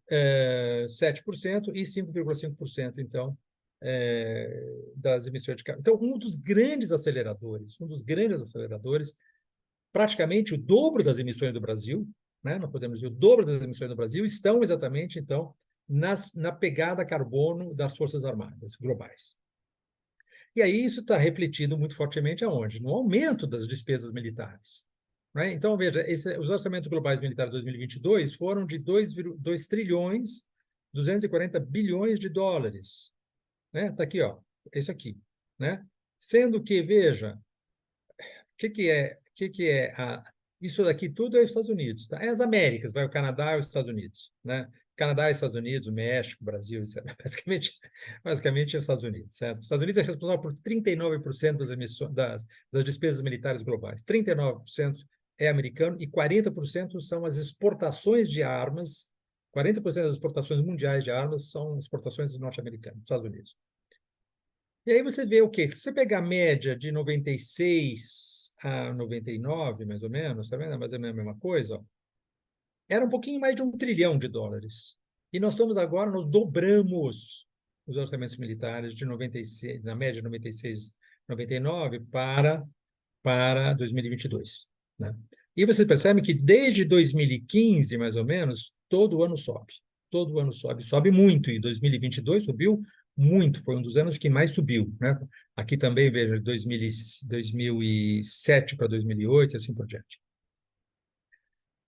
7% e 5,5%, então, das emissões de carbono. Então, um dos grandes aceleradores, praticamente o dobro das emissões do Brasil, né? Nós podemos dizer o dobro das emissões do Brasil, estão exatamente, então, na pegada carbono das Forças Armadas globais. E aí isso está refletido muito fortemente aonde? No aumento das despesas militares. Né? Então, veja, os orçamentos globais militares de 2022 foram de 2 trilhões 240 bilhões de dólares. Está aqui, ó, isso aqui. Né? Sendo que, veja, isso daqui tudo é os Estados Unidos. Tá? É as Américas, vai o Canadá e os Estados Unidos. Né? Canadá, Estados Unidos, o México, o Brasil, etc. Basicamente é os Estados Unidos. Certo? Os Estados Unidos é responsável por 39% das emissões, das despesas militares globais. 39% é americano e 40% são as exportações de armas. 40% das exportações mundiais de armas são exportações norte-americanas, dos Estados Unidos. E aí você vê o quê? Se você pegar a média de 96 a 99, mais ou menos, tá vendo? Mas é a mesma coisa, ó. Era um pouquinho mais de $1 trilhão. E nós dobramos os orçamentos militares de 96, na média de 96, 99 para 2022. Né? E você percebe que desde 2015, mais ou menos, todo ano sobe. Todo ano sobe. Sobe muito. E 2022 subiu muito. Foi um dos anos que mais subiu. Né? Aqui também, veja, 2007 para 2008 e assim por diante.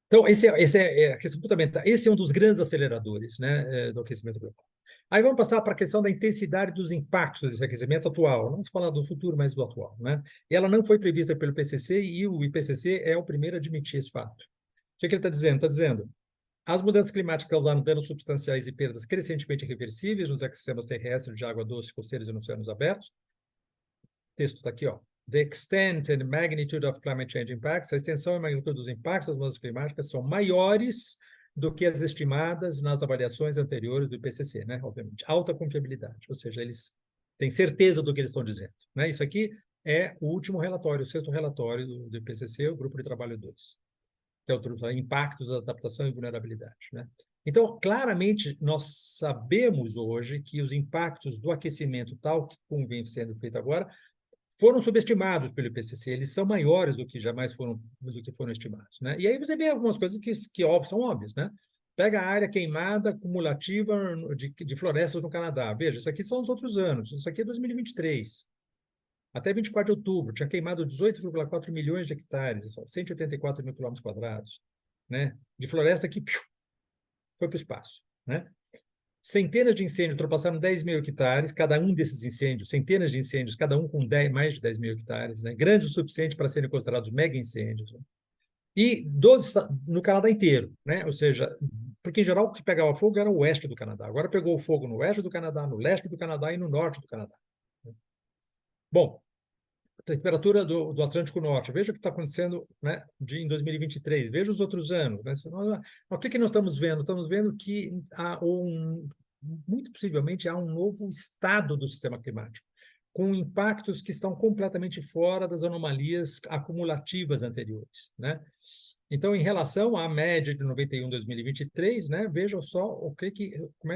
Então, esse é a questão fundamental. Esse é um dos grandes aceleradores, né, do aquecimento global. Aí vamos passar para a questão da intensidade dos impactos desse aquecimento atual. Não vamos falar do futuro, mas do atual, né? E ela não foi prevista pelo IPCC e o IPCC é o primeiro a admitir esse fato. O que ele está dizendo? Está dizendo as mudanças climáticas causaram danos substanciais e perdas crescentemente irreversíveis nos ecossistemas terrestres de água doce, costeiros e nos oceanos abertos. O texto está aqui, ó. The extent and magnitude of climate change impacts, a extensão e magnitude dos impactos das mudanças climáticas são maiores do que as estimadas nas avaliações anteriores do IPCC, né? Obviamente, alta confiabilidade, ou seja, eles têm certeza do que eles estão dizendo, né? Isso aqui é o último relatório, o sexto relatório do IPCC, o Grupo de Trabalho 2, que é o impactos, adaptação e vulnerabilidade, né? Então, claramente, nós sabemos hoje que os impactos do aquecimento tal como vem sendo feito agora foram subestimados pelo IPCC, eles são maiores do que jamais foram estimados, né? E aí você vê algumas coisas que são óbvias, né? Pega a área queimada cumulativa de florestas no Canadá. Veja, isso aqui são os outros anos, isso aqui é 2023. Até 24 de outubro, tinha queimado 18,4 milhões de hectares, 184 mil quilômetros quadrados, né? De floresta que foi para o espaço, né? Centenas de incêndios ultrapassaram 10 mil hectares, cada um desses incêndios, centenas de incêndios, cada um com mais de 10 mil hectares, né? Grandes o suficiente para serem considerados mega incêndios. Né? E no Canadá inteiro, né? Ou seja, porque em geral o que pegava fogo era o oeste do Canadá. Agora pegou fogo no oeste do Canadá, no leste do Canadá e no norte do Canadá. Bom, a temperatura do Atlântico Norte, veja o que está acontecendo, né, em 2023, veja os outros anos. Né? O que nós estamos vendo? Estamos vendo que muito possivelmente há um novo estado do sistema climático, com impactos que estão completamente fora das anomalias acumulativas anteriores. Né? Então, em relação à média de 91 2023, né, vejam só como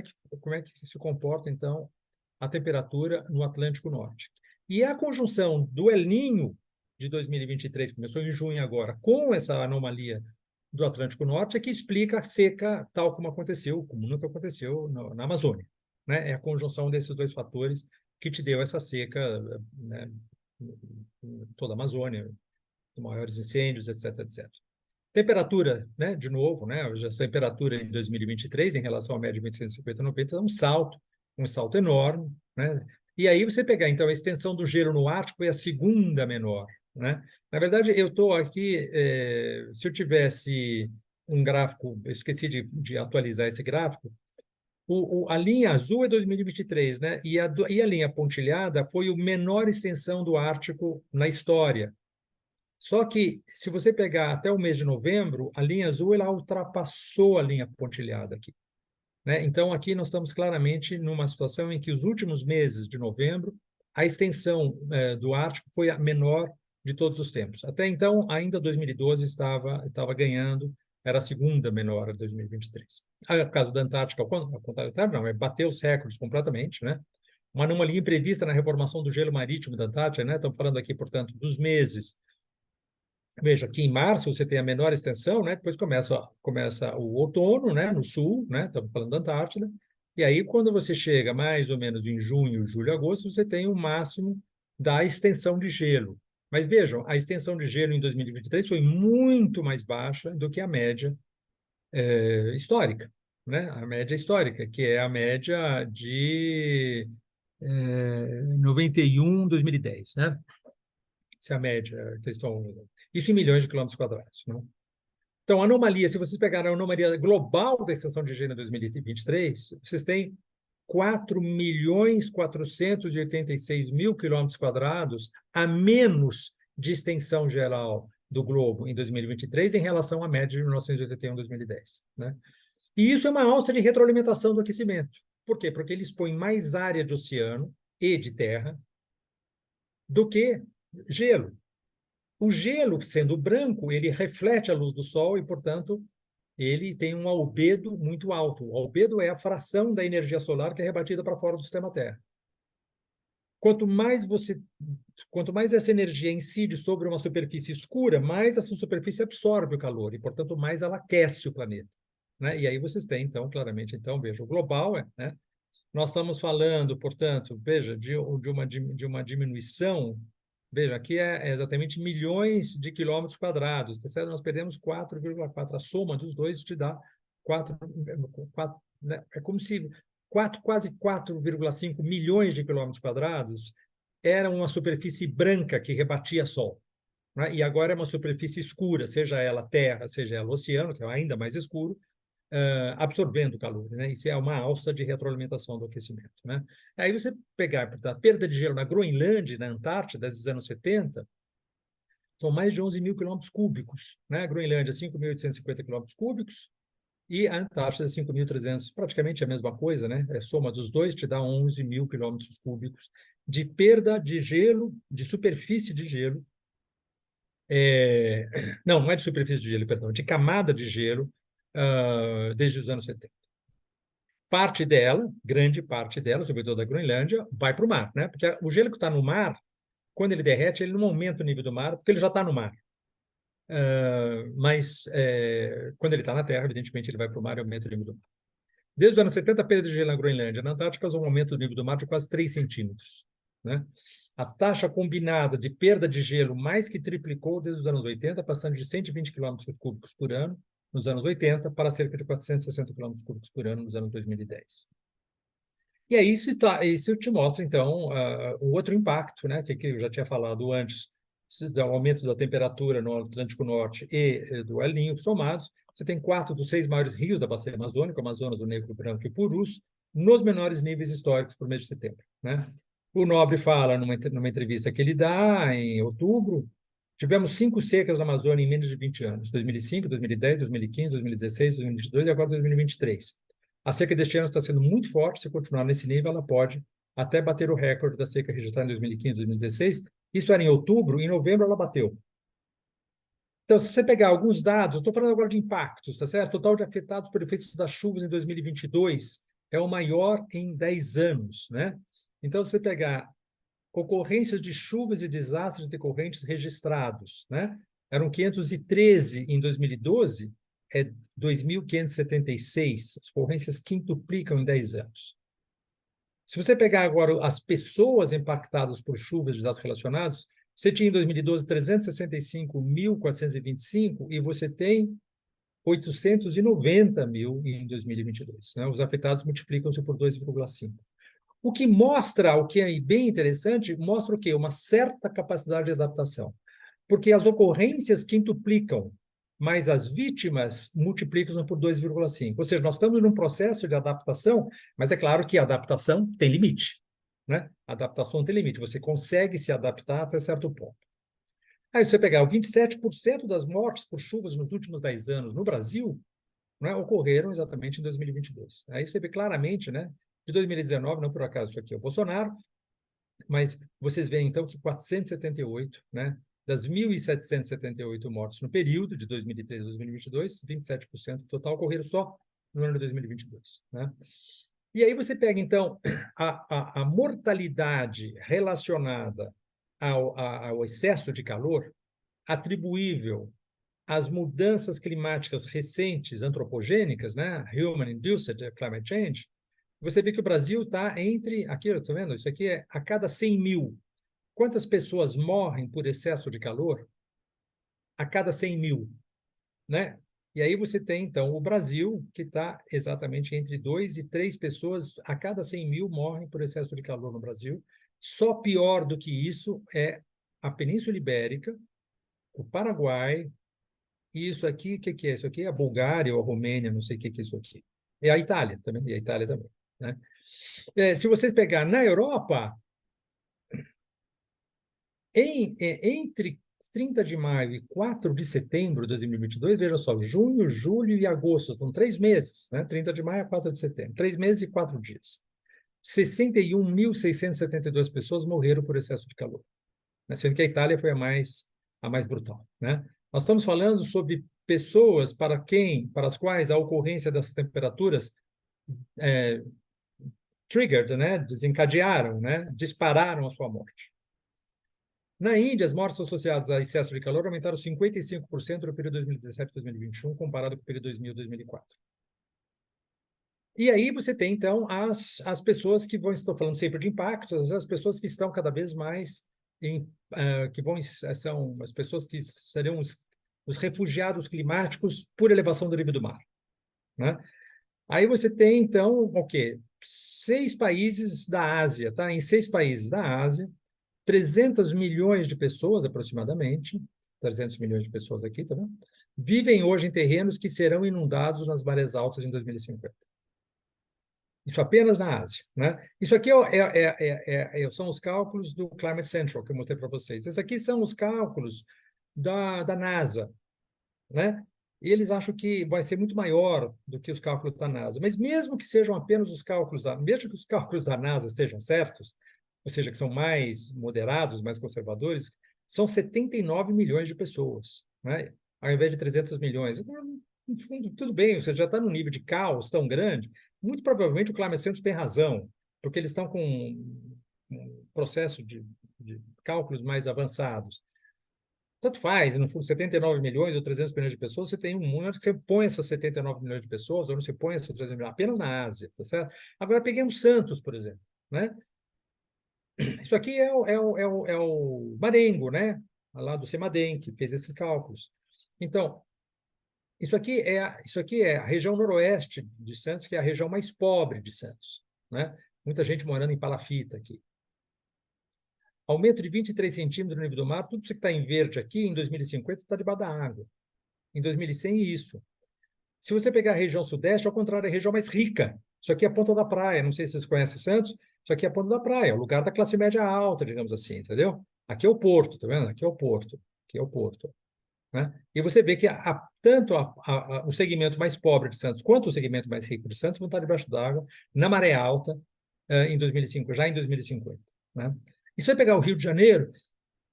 é que se comporta, então, a temperatura no Atlântico Norte. E a conjunção do El Niño de 2023, que começou em junho agora, com essa anomalia do Atlântico Norte, é que explica a seca tal como aconteceu, como nunca aconteceu na Amazônia. Né? É a conjunção desses dois fatores que te deu essa seca, né, em toda a Amazônia, com maiores incêndios, etc, etc. Temperatura, né, de novo, né, a temperatura em 2023, em relação à média de 1950-90, é um salto enorme, né? E aí você pegar, então, a extensão do gelo no Ártico foi a segunda menor, né? Na verdade, eu estou aqui, se eu tivesse um gráfico, eu esqueci de atualizar esse gráfico, a linha azul é 2023, né? E a linha pontilhada foi a menor extensão do Ártico na história. Só que, se você pegar até o mês de novembro, a linha azul ela ultrapassou a linha pontilhada aqui. Né? Então, aqui nós estamos claramente numa situação em que os últimos meses de novembro, a extensão do Ártico foi a menor de todos os tempos. Até então, ainda 2012 estava ganhando, era a segunda menor de 2023. O caso da Antártica, ao contrário, não, bateu os recordes completamente, né? Uma anomalia imprevista na reformação do gelo marítimo da Antártica, né? Estamos falando aqui, portanto, dos meses. Veja, aqui em março você tem a menor extensão, né? Depois começa o outono, né? No sul, né? Estamos falando da Antártida. E aí, quando você chega mais ou menos em junho, julho, agosto, você tem o máximo da extensão de gelo. Mas vejam, a extensão de gelo em 2023 foi muito mais baixa do que a média histórica, né? A média histórica, que é a média de 91, 2010, né? Essa é a média que estão... Isso em milhões de quilômetros quadrados. Né? Então, anomalia, se vocês pegarem a anomalia global da extensão de gelo em 2023, vocês têm 4.486.000 quilômetros quadrados a menos de extensão geral do globo em 2023 em relação à média de 1981 2010. Né? E isso é uma alça de retroalimentação do aquecimento. Por quê? Porque ele expõe mais área de oceano e de terra do que gelo. O gelo, sendo branco, ele reflete a luz do sol e, portanto, ele tem um albedo muito alto. O albedo é a fração da energia solar que é rebatida para fora do sistema Terra. Quanto mais essa energia incide sobre uma superfície escura, mais essa superfície absorve o calor e, portanto, mais ela aquece o planeta. Né? E aí vocês têm, então, claramente, veja, o global né? Nós estamos falando, portanto, veja, de uma diminuição. Veja, aqui é exatamente milhões de quilômetros quadrados. Tá? Nós perdemos 4,4. A soma dos dois te dá 4, né? É como se quase 4,5 milhões de quilômetros quadrados era uma superfície branca que rebatia sol, né? E agora é uma superfície escura, seja ela terra, seja ela oceano, que é ainda mais escuro, absorvendo calor, né? Isso é uma alça de retroalimentação do aquecimento, né? Aí você pegar a perda de gelo na Groenlândia, na Antártida, dos anos 70, são mais de 11 mil quilômetros cúbicos, né? A Groenlândia, 5.850 quilômetros cúbicos, e a Antártida, 5.300, praticamente a mesma coisa, né? A soma dos dois te dá 11 mil quilômetros cúbicos de perda de gelo, de superfície de gelo. Não é de superfície de gelo, perdão, de camada de gelo, desde os anos 70. Parte dela, grande parte dela, sobretudo da Groenlândia, vai para o mar, né? Porque o gelo que está no mar, quando ele derrete, ele não aumenta o nível do mar, porque ele já está no mar. Mas quando ele está na Terra, evidentemente, ele vai para o mar e aumenta o nível do mar. Desde os anos 70, a perda de gelo na Groenlândia, na Antártica, causou um aumento do nível do mar de quase 3 centímetros, né? A taxa combinada de perda de gelo mais que triplicou desde os anos 80, passando de 120 quilômetros cúbicos por ano nos anos 80 para cerca de 460 quilômetros cúbicos por ano nos anos 2010. E aí isso te mostra, então, o outro impacto, né, que eu já tinha falado antes, do aumento da temperatura no Atlântico Norte e do El Niño somados. Você tem 4 dos 6 maiores rios da bacia amazônica, Amazonas, o Negro, o Branco e o Purus, nos menores níveis históricos por mês de setembro, né? O Nobre fala numa entrevista que ele dá em outubro, tivemos 5 secas na Amazônia em menos de 20 anos, 2005, 2010, 2015, 2016, 2022 e agora 2023. A seca deste ano está sendo muito forte, se continuar nesse nível, ela pode até bater o recorde da seca registrada em 2015, 2016. Isso era em outubro, em novembro ela bateu. Então, se você pegar alguns dados, eu estou falando agora de impactos, tá certo? O total de afetados por efeitos das chuvas em 2022 é o maior em 10 anos, né? Então, se você pegar ocorrências de chuvas e desastres decorrentes registrados, né? Eram 513 em 2012, é 2.576. As ocorrências quintuplicam em 10 anos. Se você pegar agora as pessoas impactadas por chuvas e desastres relacionados, você tinha em 2012 365.425 e você tem 890 mil em 2022, né? Os afetados multiplicam-se por 2,5. O que mostra, o que é bem interessante, mostra o quê? Uma certa capacidade de adaptação. Porque as ocorrências quintuplicam, mas as vítimas multiplicam por 2,5. Ou seja, nós estamos num processo de adaptação, mas é claro que a adaptação tem limite, né? A adaptação tem limite, você consegue se adaptar até certo ponto. Aí você pegar 27% das mortes por chuvas nos últimos 10 anos no Brasil, né, ocorreram exatamente em 2022. Aí você vê claramente, né? De 2019, não por acaso isso aqui é o Bolsonaro, mas vocês veem então que 478, né? Das 1.778 mortes no período de 2013 a 2022, 27% total ocorreram só no ano de 2022, né? E aí você pega, então, a mortalidade relacionada ao excesso de calor, atribuível às mudanças climáticas recentes, antropogênicas, né? Human-induced climate change, você vê que o Brasil está entre... Aqui, está vendo? Isso aqui é a cada 100 mil. Quantas pessoas morrem por excesso de calor? A cada 100 mil, né? E aí você tem, então, o Brasil, que está exatamente entre 2 e 3 pessoas a cada 100 mil morrem por excesso de calor no Brasil. Só pior do que isso é a Península Ibérica, o Paraguai, e isso aqui, o que é? Isso aqui é a Bulgária ou a Romênia, não sei o que é isso aqui. É a Itália também, e a Itália também, né? Se você pegar na Europa, entre 30 de maio e 4 de setembro de 2022, veja só, junho, julho e agosto, são 3 meses, né? 30 de maio a 4 de setembro, 3 meses e 4 dias. 61.672 pessoas morreram por excesso de calor, né? Sendo que a Itália foi a mais brutal, né? Nós estamos falando sobre pessoas para as quais a ocorrência dessas temperaturas triggered, né? Desencadearam, né? Dispararam a sua morte. Na Índia, as mortes associadas a excesso de calor aumentaram 55% no período 2017-2021, comparado com o período 2000-2004. E aí você tem, então, as pessoas que estou falando sempre de impactos, as pessoas que estão cada vez mais, são as pessoas que serão os refugiados climáticos por elevação do nível do mar, né? Aí você tem, então, o quê? 6 países da Ásia, tá? Em 6 países da Ásia, 300 milhões de pessoas, aproximadamente, 300 milhões de pessoas aqui, tá vendo? Vivem hoje em terrenos que serão inundados nas marés altas em 2050. Isso apenas na Ásia, né? Isso aqui são os cálculos do Climate Central, que eu mostrei para vocês. Esses aqui são os cálculos da NASA, né? E eles acham que vai ser muito maior do que os cálculos da NASA. Mas mesmo que sejam apenas os cálculos mesmo que os cálculos da NASA estejam certos, ou seja, que são mais moderados, mais conservadores, são 79 milhões de pessoas, né? Ao invés de 300 milhões. No fundo, tudo bem, você já está num nível de caos tão grande. Muito provavelmente o Climate Central tem razão, porque eles estão com um processo de cálculos mais avançados. Tanto faz, no fundo, 79 milhões ou 300 milhões de pessoas, você tem um mundo que você põe essas 79 milhões de pessoas, ou não você põe essas 300 milhões, apenas na Ásia, tá certo? Agora, peguemos Santos, por exemplo, né? Isso aqui é o Marengo, né? Lá do Cemadem, que fez esses cálculos. Então, isso aqui é a região noroeste de Santos, que é a região mais pobre de Santos, né? Muita gente morando em palafita aqui. Aumento de 23 centímetros no nível do mar, tudo isso que está em verde aqui, em 2050, está debaixo da água. Em 2100, isso. Se você pegar a região sudeste, ao contrário, é a região mais rica. Isso aqui é a ponta da praia, não sei se vocês conhecem Santos, isso aqui é a ponta da praia, é o lugar da classe média alta, digamos assim, entendeu? Aqui é o porto, tá vendo? Aqui é o porto, aqui é o porto. Né? E você vê que tanto o segmento mais pobre de Santos quanto o segmento mais rico de Santos vão estar debaixo d'água, na maré alta, em 2005, já em 2050. Né? E se você pegar o Rio de Janeiro,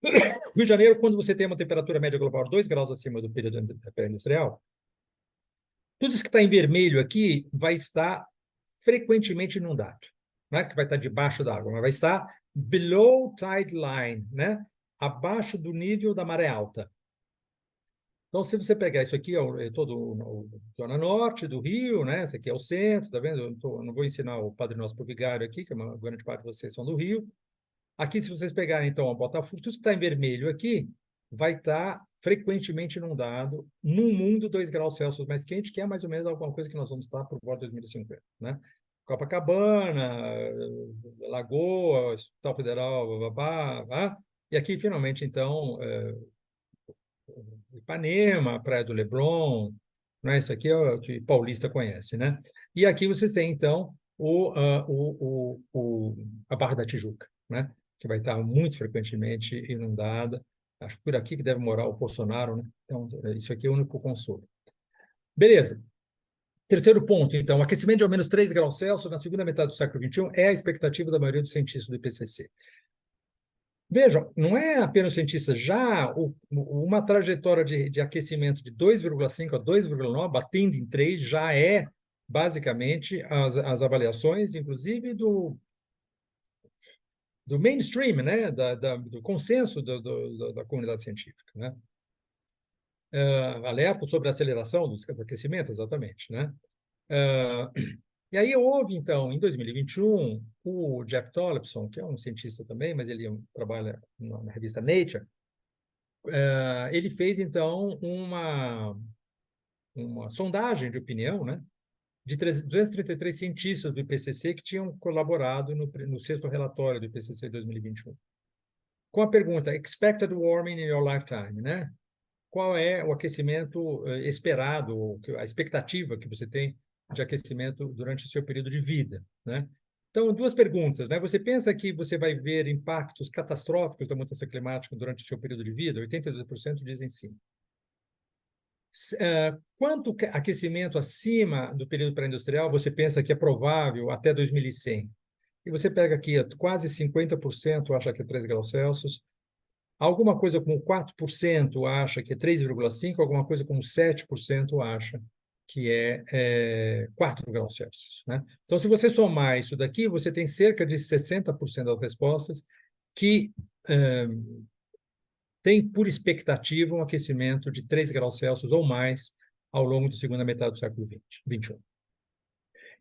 Rio de Janeiro, quando você tem uma temperatura média global de 2 graus acima do período pré-industrial, tudo isso que está em vermelho aqui vai estar frequentemente inundado. Não é que vai estar debaixo d'água, mas vai estar below tide line, né? Abaixo do nível da maré alta. Então, se você pegar isso aqui, é todo a zona norte do Rio, né? Esse aqui é o centro, tá vendo? Eu não vou ensinar o Padre Nosso para o Vigário aqui, que uma grande parte de vocês são do Rio. Aqui, se vocês pegarem, então, a Botafogo, tudo que está em vermelho aqui vai estar frequentemente inundado num mundo 2 graus Celsius mais quente, que é mais ou menos alguma coisa que nós vamos estar por volta de 2050, né? Copacabana, Lagoa, Hospital Federal, babá, e aqui, finalmente, então, Ipanema, Praia do Leblon, né? Isso aqui é o que paulista conhece, né? E aqui vocês têm, então, a Barra da Tijuca, né? Que vai estar muito frequentemente inundada. Acho que por aqui que deve morar o Bolsonaro, né? Então, isso aqui é o único consolo. Beleza. Terceiro ponto, então, aquecimento de ao menos 3 graus Celsius na segunda metade do século XXI é a expectativa da maioria dos cientistas do IPCC. Vejam, não é apenas cientistas, já uma trajetória de aquecimento de 2,5 a 2,9, batendo em 3, já é basicamente as avaliações, inclusive do mainstream, né? Do consenso da comunidade científica. Né? Alerta sobre a aceleração do aquecimento, exatamente. Né? E aí houve, então, em 2021, o Jeff Tollefson, que é um cientista também, mas ele trabalha na revista Nature, ele fez, então, uma sondagem de opinião, né, de 233 cientistas do IPCC que tinham colaborado no sexto relatório do IPCC de 2021. Com a pergunta, expected warming in your lifetime, né? Qual é o aquecimento esperado, a expectativa que você tem de aquecimento durante o seu período de vida, né? Então, duas perguntas, né? Você pensa que você vai ver impactos catastróficos da mudança climática durante o seu período de vida? 82% dizem sim. Quanto aquecimento acima do período pré-industrial você pensa que é provável até 2100? E você pega aqui, quase 50% acha que é 3 graus Celsius, alguma coisa como 4% acha que é 3,5, alguma coisa como 7% acha que é 4 graus Celsius. Né? Então, se você somar isso daqui, você tem cerca de 60% das respostas que tem por expectativa um aquecimento de 3 graus Celsius ou mais ao longo da segunda metade do século XXI.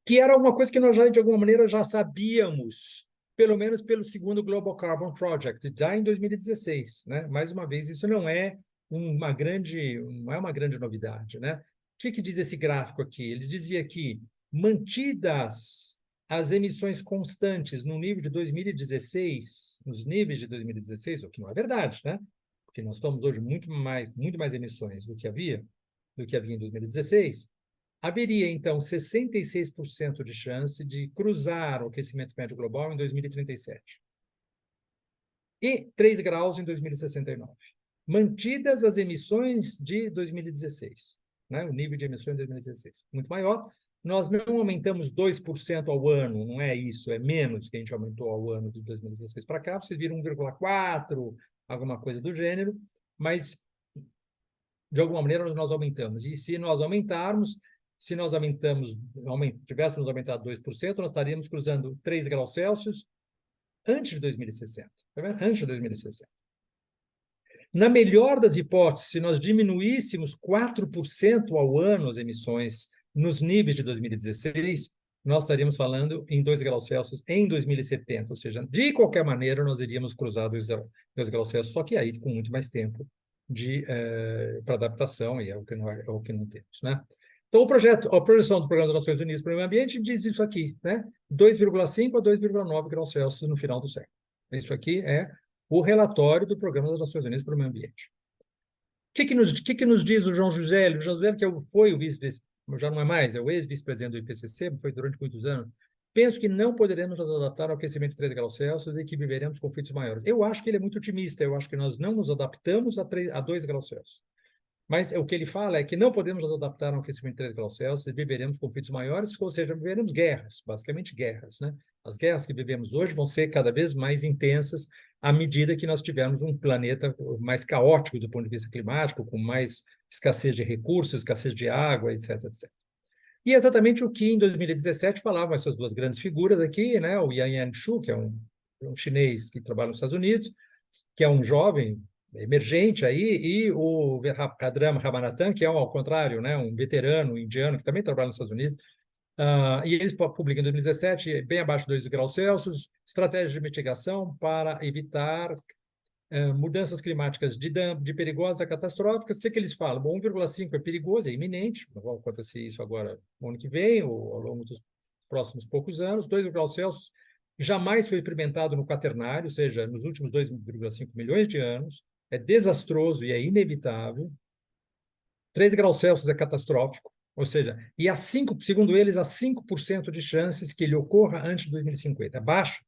Que era uma coisa que nós já, de alguma maneira, já sabíamos, pelo menos pelo segundo Global Carbon Project, já em 2016. Né? Mais uma vez, isso não é uma grande novidade. Né? O que diz esse gráfico aqui? Ele dizia que, mantidas as emissões constantes no nível de 2016, nos níveis de 2016, o que não é verdade, né? Porque nós estamos hoje muito mais emissões do que havia em 2016, haveria, então, 66% de chance de cruzar o aquecimento médio global em 2037. E 3 graus em 2069. Mantidas as emissões de 2016, né? O nível de emissões de 2016. Muito maior. Nós não aumentamos 2% ao ano, não é isso, é menos que a gente aumentou ao ano de 2016 para cá. Vocês viram 1,4, alguma coisa do gênero, mas de alguma maneira nós aumentamos. E se nós aumentarmos, tivéssemos aumentado 2%, nós estaríamos cruzando 3 graus Celsius antes de 2060. Tá vendo? Antes de 2060. Na melhor das hipóteses, se nós diminuíssemos 4% ao ano as emissões nos níveis de 2016, nós estaríamos falando em 2 graus Celsius em 2070. Ou seja, de qualquer maneira, nós iríamos cruzar 2 graus Celsius, só que aí com muito mais tempo para adaptação, e é o que não temos, né? Então, a projeção do Programa das Nações Unidas para o Meio Ambiente diz isso aqui, né? 2,5 a 2,9 graus Celsius no final do século. Isso aqui é o relatório do Programa das Nações Unidas para o Meio Ambiente. O que nos diz o João José? O João José, que foi o já não é mais, é o ex-vice-presidente do IPCC, foi durante muitos anos. Penso que não poderemos nos adaptar ao aquecimento de 3 graus Celsius e que viveremos conflitos maiores. Eu acho que ele é muito otimista, eu acho que nós não nos adaptamos a 2 graus Celsius. Mas o que ele fala é que não podemos nos adaptar ao aquecimento de 3 graus Celsius e viveremos conflitos maiores, ou seja, viveremos guerras, basicamente guerras, né? As guerras que vivemos hoje vão ser cada vez mais intensas à medida que nós tivermos um planeta mais caótico do ponto de vista climático, com mais escassez de recursos, escassez de água, etc, etc. E é exatamente o que em 2017 falavam essas duas grandes figuras aqui, né? O Yang Yanshu, que é um chinês que trabalha nos Estados Unidos, que é um jovem emergente aí, e o Verabhadram Ramanathan, que é, ao contrário, né, um veterano indiano que também trabalha nos Estados Unidos. E eles publicam em 2017, bem abaixo de 2 graus Celsius, estratégias de mitigação para evitar mudanças climáticas de perigosas a catastróficas. O que eles falam? Bom, 1,5 é perigoso, é iminente, não vai acontecer isso agora no ano que vem, ou ao longo dos próximos poucos anos. 2 graus Celsius jamais foi experimentado no quaternário, ou seja, nos últimos 2,5 milhões de anos. É desastroso e é inevitável. 3 graus Celsius é catastrófico, ou seja, e segundo eles, há 5% de chances que ele ocorra antes de 2050. É baixo,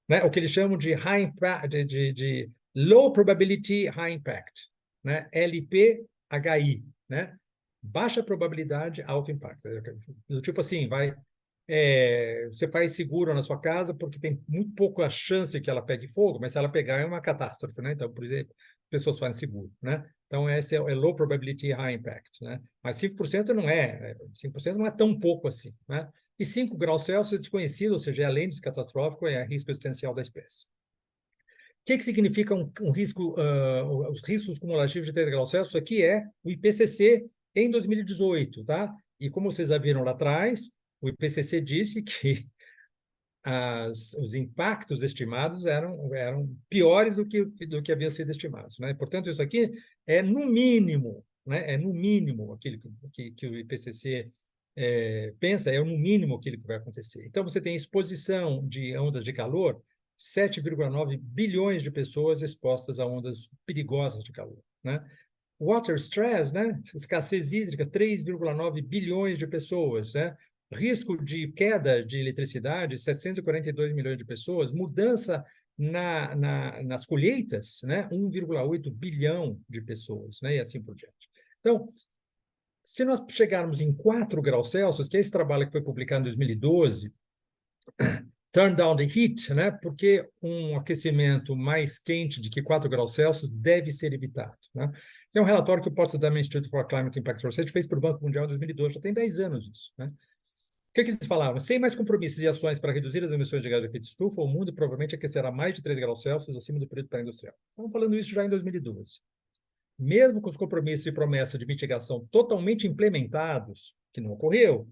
né? O que eles chamam de high impact, de low probability high impact, né? LPHI, né? Baixa probabilidade, alto impacto. Tipo assim, você faz seguro na sua casa porque tem muito pouca chance que ela pegue fogo, mas se ela pegar é uma catástrofe, né? Então, por exemplo, pessoas fazem seguro, né? Então, esse é low probability high impact, né? Mas 5% não é, 5% não é tão pouco assim, né? E 5 graus Celsius é desconhecido, ou seja, além de catastrófico, é risco existencial da espécie. O que significa um risco, os riscos cumulativos de 3 graus Celsius? Isso aqui é o IPCC em 2018, tá? E como vocês já viram lá atrás, o IPCC disse que os impactos estimados eram piores do que haviam sido estimados, né? Portanto, isso aqui é no mínimo, né? É no mínimo aquilo que o IPCC pensa, é no mínimo aquilo que vai acontecer. Então, você tem exposição de ondas de calor, 7,9 bilhões de pessoas expostas a ondas perigosas de calor, né? Water stress, né? Escassez hídrica, 3,9 bilhões de pessoas, né? Risco de queda de eletricidade, 742 milhões de pessoas, mudança nas colheitas, né? 1,8 bilhão de pessoas, né? E assim por diante. Então, se nós chegarmos em 4 graus Celsius, que é esse trabalho que foi publicado em 2012, Turn Down the Heat, né? Porque um aquecimento mais quente de que 4 graus Celsius deve ser evitado, né? É um relatório que o Potsdam Institute for Climate Impact Research fez para o Banco Mundial em 2012, já tem 10 anos isso, né? O que eles falavam? Sem mais compromissos e ações para reduzir as emissões de gás de efeito de estufa, o mundo provavelmente aquecerá mais de 3 graus Celsius acima do período pré-industrial. Estamos falando isso já em 2012. Mesmo com os compromissos e promessas de mitigação totalmente implementados, que não ocorreu,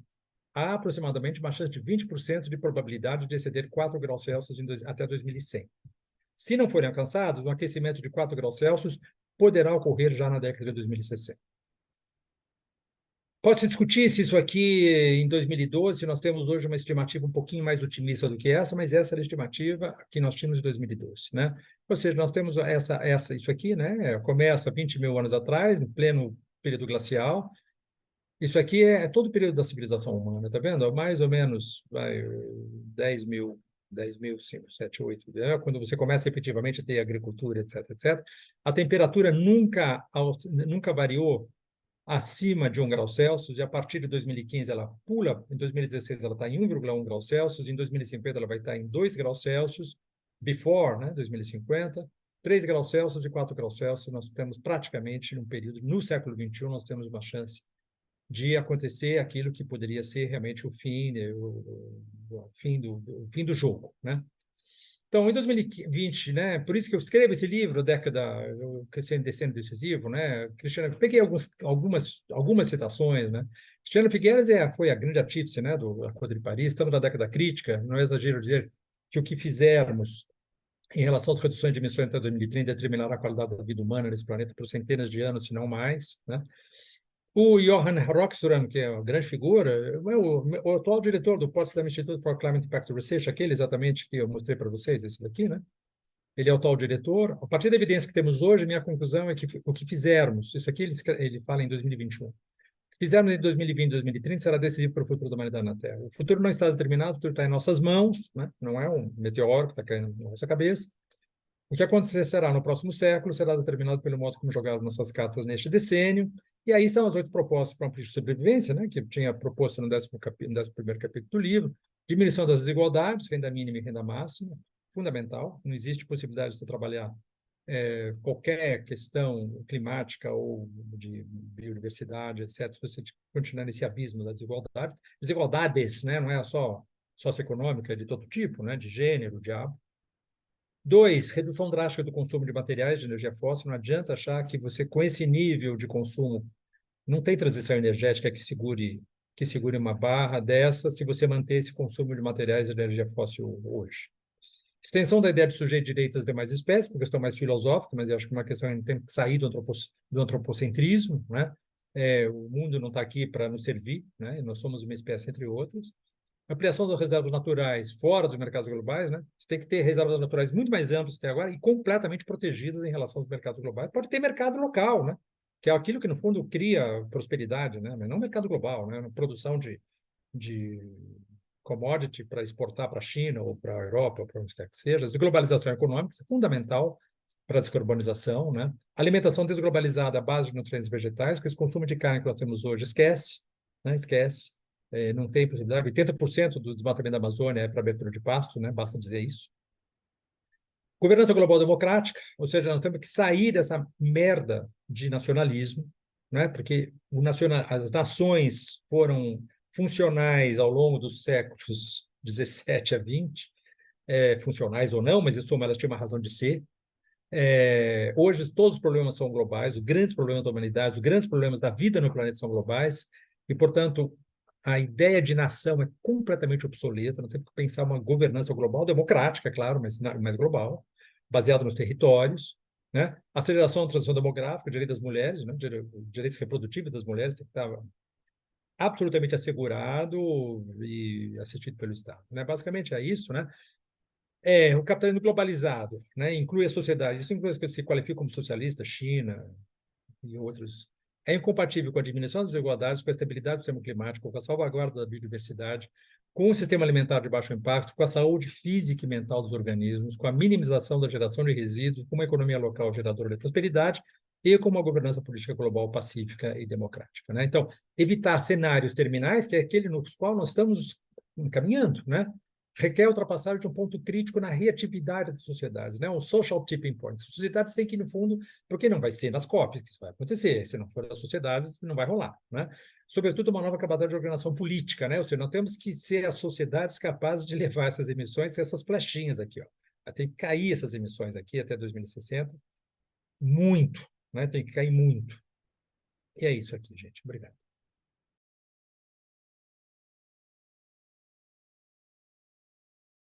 há aproximadamente uma chance de 20% de probabilidade de exceder 4 graus Celsius até 2100. Se não forem alcançados, um aquecimento de 4 graus Celsius poderá ocorrer já na década de 2060. Pode-se discutir se isso aqui, em 2012, nós temos hoje uma estimativa um pouquinho mais otimista do que essa, mas essa era a estimativa que nós tínhamos em 2012, né? Ou seja, nós temos isso aqui, né? Começa 20 mil anos atrás, no pleno período glacial. Isso aqui é todo o período da civilização humana, tá vendo? Mais ou menos 10 mil, 5, 7, 8, né? Quando você começa efetivamente a ter agricultura, etc, etc. A temperatura nunca variou acima de 1 grau Celsius, e a partir de 2015 ela pula, em 2016 ela está em 1,1 graus Celsius, em 2050 ela vai estar em 2 graus Celsius, before, né, 2050, 3 graus Celsius e 4 graus Celsius, nós temos praticamente, num período, no século XXI, nós temos uma chance de acontecer aquilo que poderia ser realmente o fim, né, o fim do jogo, né? Então, em 2020, né, por isso que eu escrevo esse livro, Crescendo e Descendo Decisivo, né, Cristiano, peguei algumas citações, né, Cristiano Figueiredo foi a grande artífice, né, do Acordo de Paris, estamos na década crítica, não é exagero dizer que o que fizermos em relação às reduções de emissões até 2030 determinará a qualidade da vida humana nesse planeta por centenas de anos, se não mais, né. O Johan Rockström, que é uma grande figura, é o atual diretor do Potsdam Institute for Climate Impact Research, aquele exatamente que eu mostrei para vocês, esse daqui, né? Ele é o atual diretor. A partir da evidência que temos hoje, minha conclusão é que o que fizermos, isso aqui ele fala em 2021, o que fizermos em 2020, 2030 será decisivo para o futuro da humanidade na Terra. O futuro não está determinado, o futuro está em nossas mãos, né? Não é um meteoro que está caindo na nossa cabeça. O que acontecerá no próximo século será determinado pelo modo como jogaram nossas cartas neste decênio. E aí são as 8 propostas para um política de sobrevivência, né, que eu tinha proposto no 11º capítulo do livro. Diminuição das desigualdades, renda mínima e renda máxima, fundamental. Não existe possibilidade de você trabalhar qualquer questão climática ou de biodiversidade, etc., se você continuar nesse abismo da desigualdade. Desigualdades, né, não é só socioeconômica, de todo tipo, né, de gênero, de hábito. 2, redução drástica do consumo de materiais de energia fóssil. Não adianta achar que você, com esse nível de consumo, não tem transição energética que segure uma barra dessa se você manter esse consumo de materiais de energia fóssil hoje. Extensão da ideia de sujeito de direitos das demais espécies, uma questão mais filosófica, mas eu acho que uma questão que tem que sair do antropocentrismo, né? O mundo não está aqui para nos servir, né? Nós somos uma espécie entre outras. Ampliação das reservas naturais fora dos mercados globais, né? Você tem que ter reservas naturais muito mais amplas que agora e completamente protegidas em relação aos mercados globais. Pode ter mercado local, né? Que é aquilo que, no fundo, cria prosperidade, né? Mas não mercado global, né? Produção de commodity para exportar para a China ou para a Europa, ou para onde quer que seja. Desglobalização econômica é fundamental para a descarbonização, né? Alimentação desglobalizada à base de nutrientes vegetais, que esse consumo de carne que nós temos hoje esquece, né? Esquece. Não tem possibilidade. 80% do desmatamento da Amazônia é para abertura de pasto, né? Basta dizer isso. Governança global democrática, ou seja, nós temos que sair dessa merda de nacionalismo, né? Porque as nações foram funcionais ao longo dos séculos 17 a 20, funcionais ou não, mas em suma elas tinham uma razão de ser. Hoje todos os problemas são globais, os grandes problemas da humanidade, os grandes problemas da vida no planeta são globais, e, portanto, a ideia de nação é completamente obsoleta. Nós temos que pensar uma governança global, democrática, claro, mas mais global, baseada nos territórios, né? Aceleração da transição demográfica, direito das mulheres, né? Direitos reprodutivos das mulheres tem que estar absolutamente assegurado e assistido pelo Estado, né? Basicamente é isso, né? O capitalismo globalizado, né? Inclui a sociedade. Isso inclui as que se qualificam como socialista, China e outros. É incompatível com a diminuição das desigualdades, com a estabilidade do sistema climático, com a salvaguarda da biodiversidade, com o sistema alimentar de baixo impacto, com a saúde física e mental dos organismos, com a minimização da geração de resíduos, com uma economia local geradora de prosperidade e com uma governança política global pacífica e democrática, né? Então, evitar cenários terminais, que é aquele nos qual nós estamos caminhando, né? Requer ultrapassagem de um ponto crítico na reatividade das sociedades, né? Um social tipping point. As sociedades têm que ir no fundo, porque não vai ser nas COPs que isso vai acontecer. Se não for das sociedades, não vai rolar, né? Sobretudo uma nova capacidade de organização política, né? Ou seja, nós temos que ser as sociedades capazes de levar essas emissões, essas flechinhas aqui, ó. Tem que cair essas emissões aqui até 2060, muito, né? Tem que cair muito. E é isso aqui, gente. Obrigado.